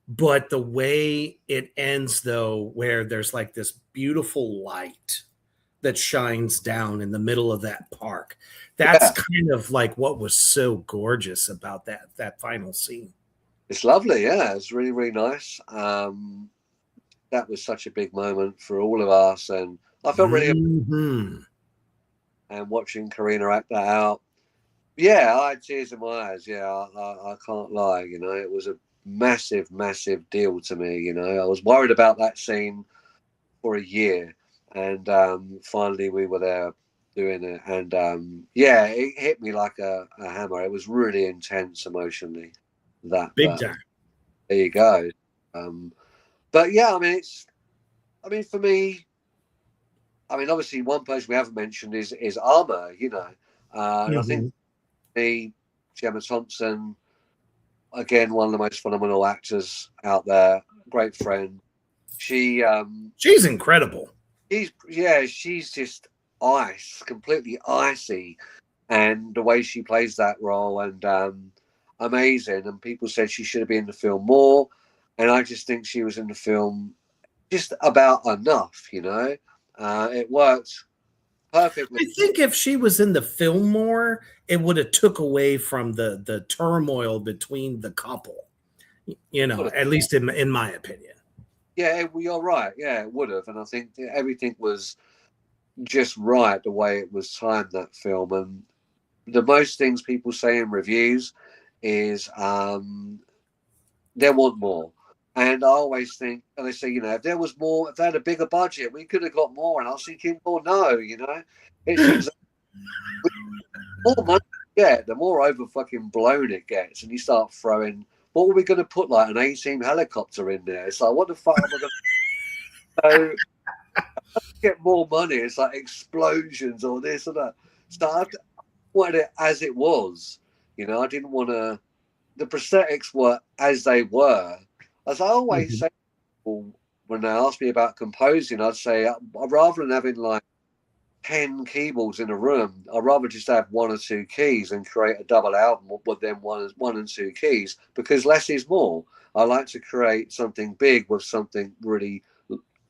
But the way it ends, though, where there's like this beautiful light that shines down in the middle of that park. That's kind of like what was so gorgeous about that final scene. It's lovely, yeah. It's really, really nice. That was such a big moment for all of us, and I felt really. And watching Karina act that out, yeah, I had tears in my eyes. Yeah, I can't lie. You know, it was a massive, massive deal to me. You know, I was worried about that scene for a year, and finally we were there doing it, and yeah, it hit me like a hammer. It was really intense emotionally. That big time. There you go. But yeah, I mean, for me, I mean, obviously, one person we haven't mentioned is Armour. You know, and I think Gemma Thompson, again, one of the most phenomenal actors out there. Great friend. She's incredible. She's just ice, completely icy, and the way she plays that role, and amazing. And people said she should have been in the film more, and I just think she was in the film just about enough. You know, it worked perfectly. I think if she was in the film more, it would have took away from the turmoil between the couple. At least in my opinion. Yeah, well, you're right. Yeah, it would have, and I think everything was just right the way it was timed, that film. And the most things people say in reviews is they want more. And I always think, and they say, if there was more, if they had a bigger budget, we could have got more. And I was thinking, well, no, it's exactly more money you get, the more over fucking blown it gets. And you start throwing, what were we going to put, like an A-team helicopter in there? It's like, what the fuck am I going to get more money? It's like explosions or this or that. So I wanted it as it was. I didn't want to. The prosthetics were as they were. As I always say, when they ask me about composing, I'd say rather than having like 10 keyboards in a room, I'd rather just have 1 or 2 keys and create a double album with them one and 2 keys, because less is more. I like to create something big with something really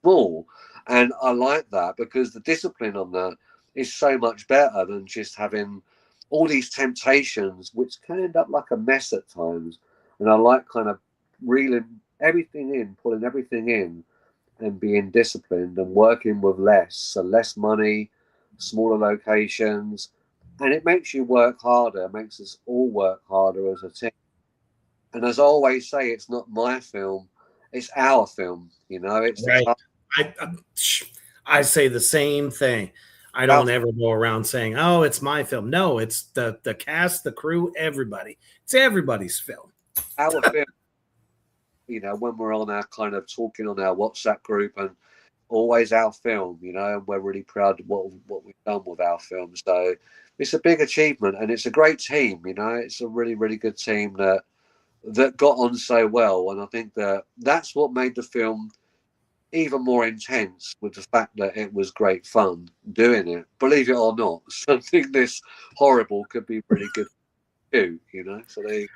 small, and I like that because the discipline on that is so much better than just having all these temptations, which can end up like a mess at times. And I like kind of reeling everything in, pulling everything in, and being disciplined and working with less money, smaller locations, and it makes you work harder. It makes us all work harder as a team. And as I always say, it's not my film, it's our film. It's right. I say the same thing. I don't ever go around saying, "Oh, it's my film." No, it's the cast, the crew, everybody. It's everybody's film. Our film. When we're on our kind of talking on our WhatsApp group, and always our film, and we're really proud of what we've done with our film. So it's a big achievement, and it's a great team. It's a really, really good team that got on so well. And I think that's what made the film even more intense, with the fact that it was great fun doing it. Believe it or not, something this horrible could be pretty good too, So they.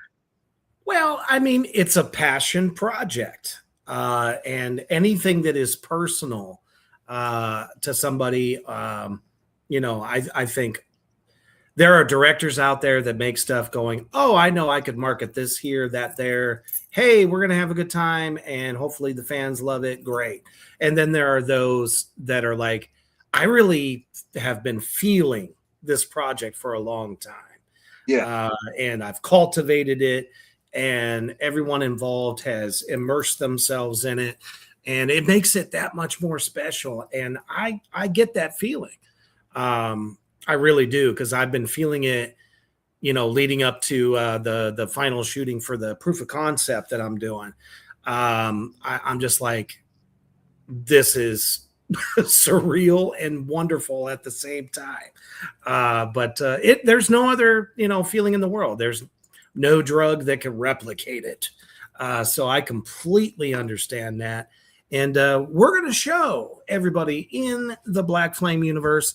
Well, I mean, it's a passion project, and anything that is personal to somebody, I think there are directors out there that make stuff going, oh, I know I could market this here, that there. Hey, we're going to have a good time, and hopefully the fans love it. Great. And then there are those that are like, I really have been feeling this project for a long time. Yeah. And I've cultivated it, and everyone involved has immersed themselves in it, and it makes it that much more special. And I get that feeling. I really do, because I've been feeling it, leading up to the final shooting for the proof of concept that I'm doing. I'm just like, this is surreal and wonderful at the same time. But there's no other, feeling in the world. There's no drug that can replicate it. So I completely understand that. And we're going to show everybody in the Black Flame universe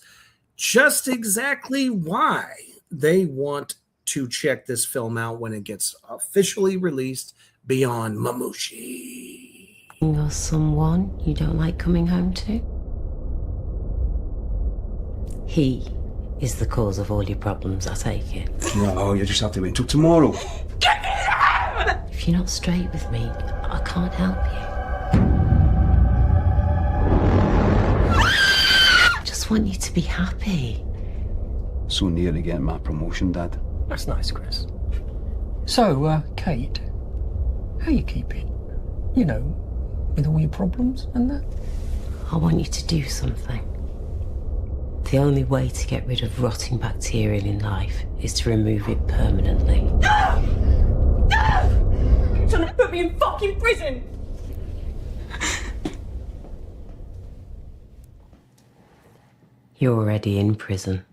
just exactly why they want to check this film out when it gets officially released, Beyond Mamushi. Or someone you don't like coming home to? He is the cause of all your problems, I take it. No, you just have to wait until tomorrow. If you're not straight with me, I can't help you. I just want you to be happy. So near to getting my promotion, Dad. That's nice, Chris. So, Kate, how you keeping? With all your problems and that? I want you to do something. The only way to get rid of rotting bacteria in life is to remove it permanently. No! No! You're trying to put me in fucking prison! You're already in prison.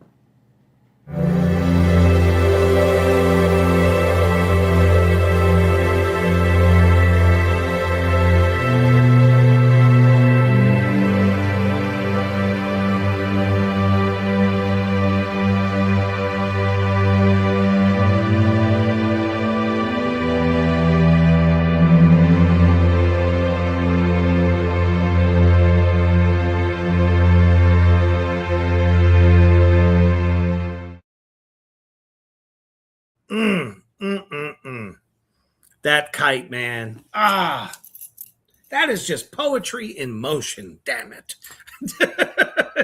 That kite, man. That is just poetry in motion. Damn it,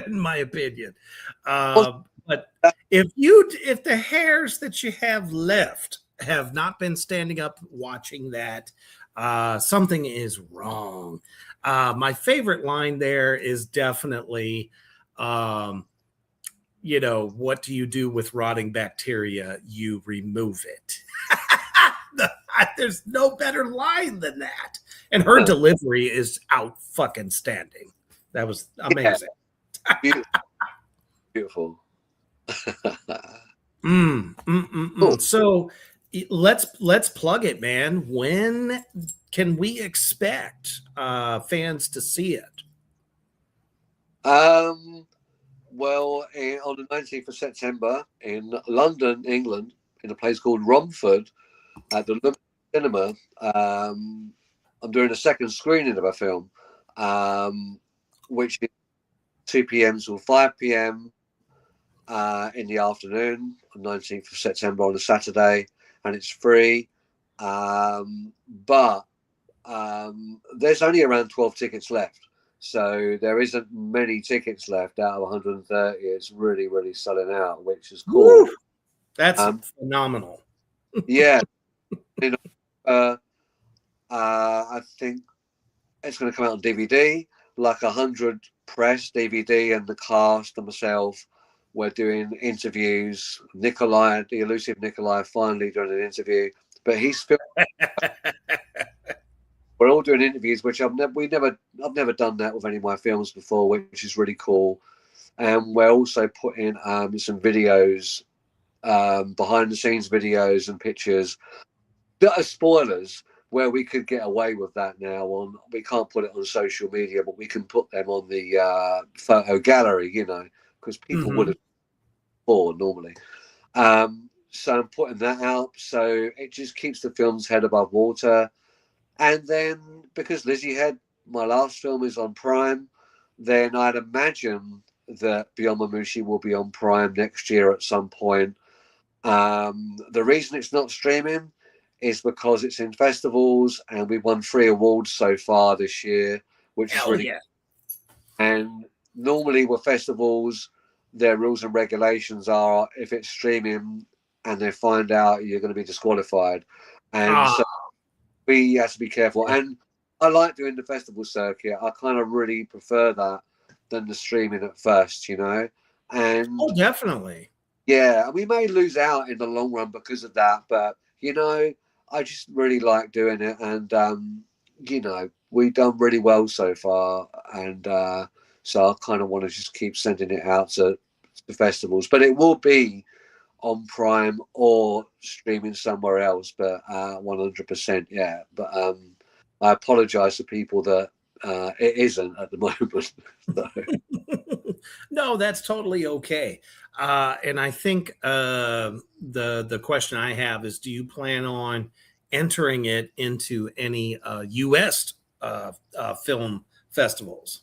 in my opinion. But if the hairs that you have left have not been standing up watching that, something is wrong. My favorite line there is definitely, what do you do with rotting bacteria? You remove it. There's no better line than that. And her delivery is out fucking standing. That was amazing. Yeah. Beautiful. So let's plug it, man. When can we expect fans to see it? Well, on the 19th of September in London, England, in a place called Romford at the London Cinema, I'm doing a second screening of a film, which is 2 p.m. till 5 p.m. In the afternoon on 19th of September on a Saturday, and it's free. But there's only around 12 tickets left. So there isn't many tickets left out of 130. It's really, really selling out, which is cool. Woo! That's phenomenal. Yeah. I think it's going to come out on DVD, like 100 press DVD, and the cast and myself, we're doing interviews. Nikolai, the elusive Nikolai, finally doing an interview, but he's filming. We're all doing interviews, which I've never done that with any of my films before, which is really cool. And we're also putting some videos, behind the scenes videos and pictures that are spoilers, where we could get away with that now. We can't put it on social media, but we can put them on the photo gallery, because people would have before normally. So I'm putting that out, so it just keeps the film's head above water. And then, because Lizzie Head, my last film, is on Prime, then I'd imagine that Beyond Mamushi will be on Prime next year at some point. The reason it's not streaming is because it's in festivals, and we've won 3 awards so far this year, which is really good. And normally with festivals, their rules and regulations are, if it's streaming and they find out, you're going to be disqualified. And so we have to be careful. And I like doing the festival circuit. I kind of really prefer that than the streaming at first, And definitely. Yeah, and we may lose out in the long run because of that, but I just really like doing it, and we've done really well so far, and so I kind of want to just keep sending it out to the festivals, but it will be on Prime or streaming somewhere else, but 100%, yeah. But I apologize to people that it isn't at the moment. So. No, that's totally okay. And I think the question I have is, do you plan on entering it into any U.S. Film festivals?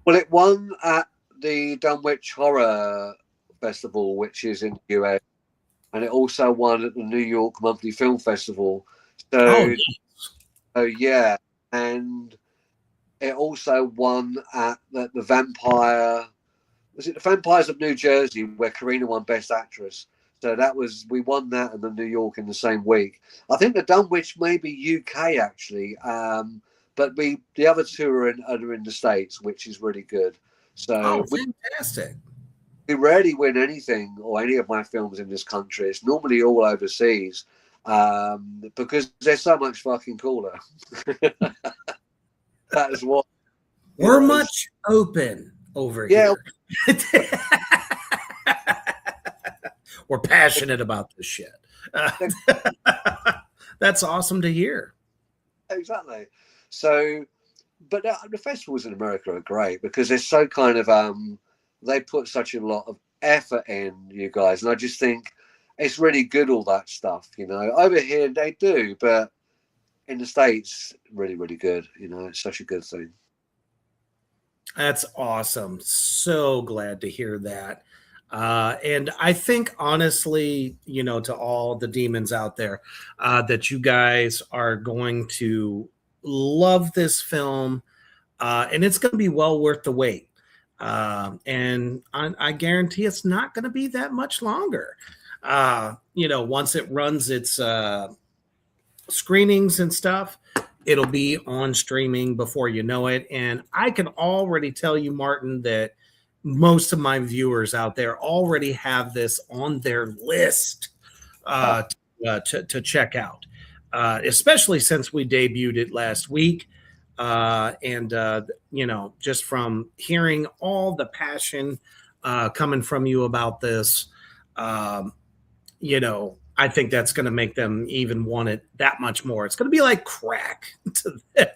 Well, it won at the Dunwich Horror Festival, which is in the US, and it also won at the New York Monthly Film Festival. So yeah, and it also won at the Vampire. Was it the Vampires of New Jersey, where Karina won Best Actress? So we won that in the New York in the same week. I think the Dunwich may be UK actually, but the other 2 are in the States, which is really good. So fantastic. We rarely win anything, or any of my films, in this country. It's normally all overseas, because they're so much fucking cooler. That is what we're much open over here. We're passionate about this shit. That's awesome to hear. Exactly. So, but the festivals in America are great because they're so kind of they put such a lot of effort in, you guys, and I just think it's really good, all that stuff. Over here they do, but in the States, really, really good. It's such a good thing. That's awesome. So glad to hear that. And I think, honestly, to all the demons out there, that you guys are going to love this film, and it's going to be well worth the wait. And I guarantee it's not going to be that much longer. Once it runs its screenings and stuff, it'll be on streaming before you know it. And I can already tell you, Martin, that most of my viewers out there already have this on their list to check out, especially since we debuted it last week. Just from hearing all the passion coming from you about this, I think that's going to make them even want it that much more. It's going to be like crack to them.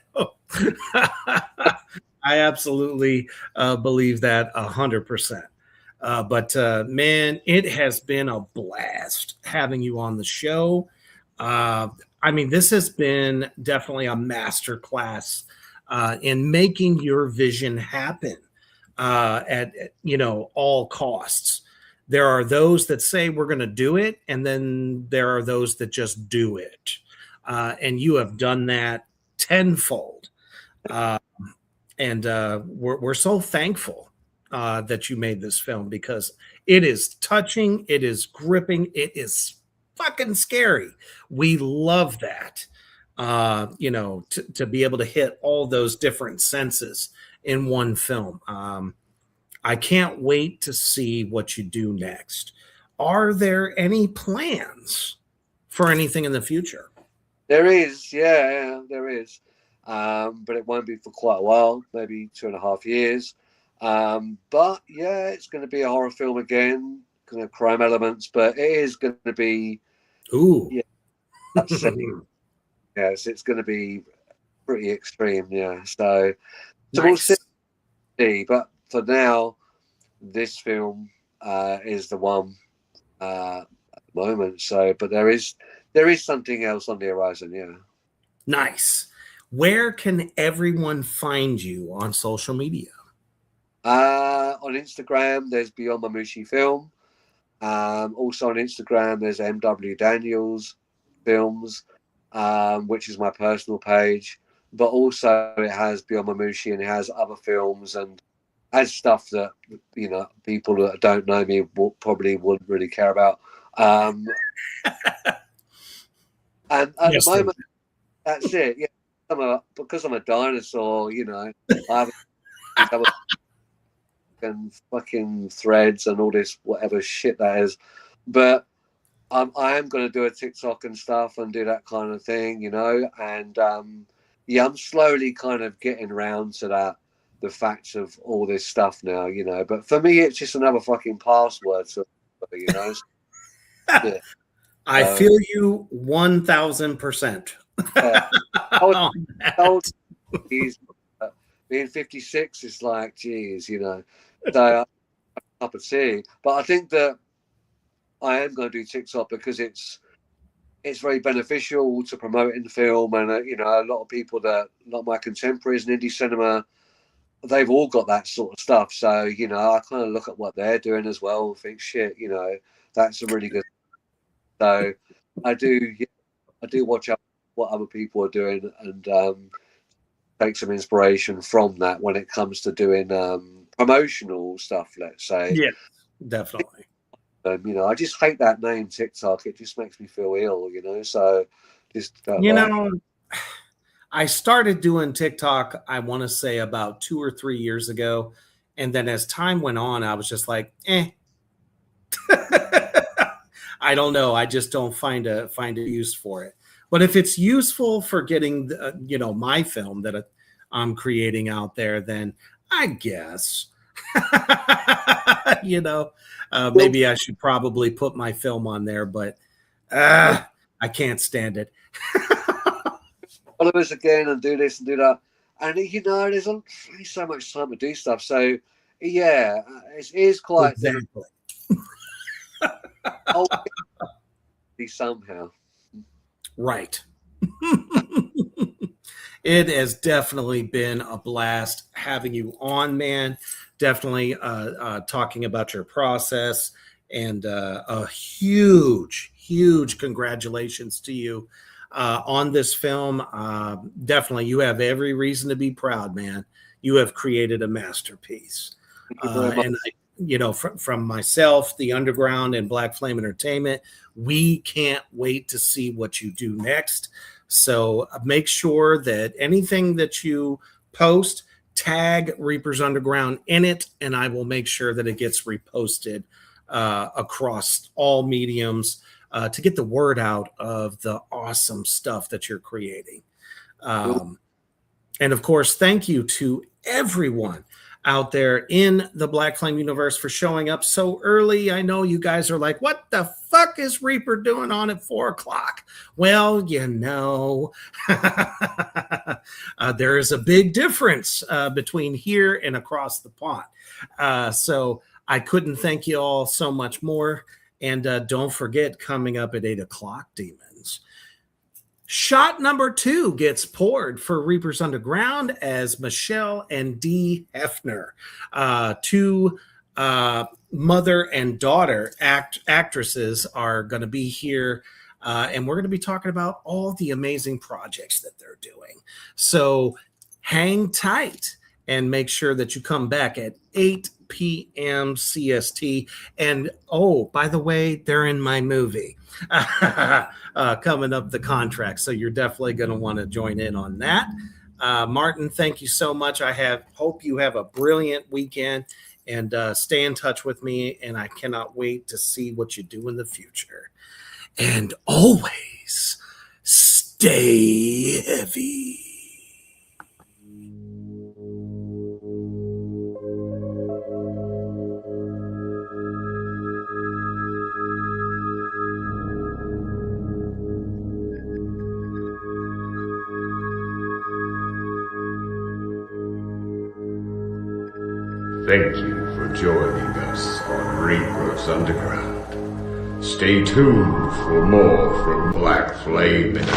I absolutely believe that 100%. But man, it has been a blast having you on the show. This has been definitely a master class in making your vision happen at all costs. There are those that say we're going to do it, and then there are those that just do it. And you have done that tenfold. We're so thankful that you made this film, because it is touching, it is gripping, it is fucking scary. We love that. To be able to hit all those different senses in one film. I can't wait to see what you do next. Are there any plans for anything in the future? There is, yeah, there is. But it won't be for quite a while, maybe 2.5 years. But yeah, it's going to be a horror film again, kind of crime elements, but it is going to be, yeah, upsetting. Yes, it's going to be pretty extreme, yeah. So nice. We'll see. But for now, this film is the one at the moment. So, but there is something else on the horizon, yeah. Nice. Where can everyone find you on social media? On Instagram, there's Beyond Mamushi Film. Also on Instagram, there's MW Daniels Films, which is my personal page. But also it has Beyond Mamushi, and it has other films and has stuff that, people that don't know me probably wouldn't really care about. And at the moment, that's it. Yeah, because I'm a dinosaur, I have and fucking threads and all this whatever shit that is. But I am going to do a TikTok and stuff and do that kind of thing, and I'm slowly kind of getting around to the facts of all this stuff now, but for me it's just another fucking password, so yeah. I feel you 1000%. I was told being 56 is like, geez, so up a tea. But I think that I am going to do TikTok because it's very beneficial to promoting film, and a lot of people that, like my contemporaries in indie cinema, they've all got that sort of stuff. So I kind of look at what they're doing as well and think, shit, that's a really good. So I do watch out what other people are doing and take some inspiration from that when it comes to doing promotional stuff, let's say. Yeah, definitely. I just hate that name TikTok. It just makes me feel ill, so just I started doing TikTok, I want to say about 2 or 3 years ago, and then as time went on, I was just like, I don't know, I just don't find a use for it. But if it's useful for getting my film that I'm creating out there, then I guess maybe I should probably put my film on there, but I can't stand it. Follow us again and do this and do that, and there's only so much time to do stuff. So yeah, it is quite exactly. Somehow, right. It has definitely been a blast having you on, man. definitely talking about your process, and a huge, huge congratulations to you on this film. Definitely, you have every reason to be proud, man. You have created a masterpiece. And from myself, the Underground, and Black Flame Entertainment, we can't wait to see what you do next. So make sure that anything that you post, tag Reapers Underground in it, and I will make sure that it gets reposted across all mediums to get the word out of the awesome stuff that you're creating. And of course, thank you to everyone out there in the Black Flame universe for showing up so early. I know you guys are like, what the fuck is Reaper doing on at 4:00? Well, there is a big difference between here and across the pond. So I couldn't thank you all so much more. And don't forget, coming up at 8:00, Demons. Shot number 2 gets poured for Reapers Underground as Michelle and Dee Hefner, two mother and daughter actresses, are going to be here. And we're going to be talking about all the amazing projects that they're doing. So hang tight and make sure that you come back at 8 p.m. CST. And oh, by the way, they're in my movie coming up, The Contract. So you're definitely going to want to join in on that. Martin, thank you so much. Hope you have a brilliant weekend, and stay in touch with me. And I cannot wait to see what you do in the future. And always stay heavy. Thank you for joining us on Reapers Underground. Stay tuned for more from Black Flame Entertainment.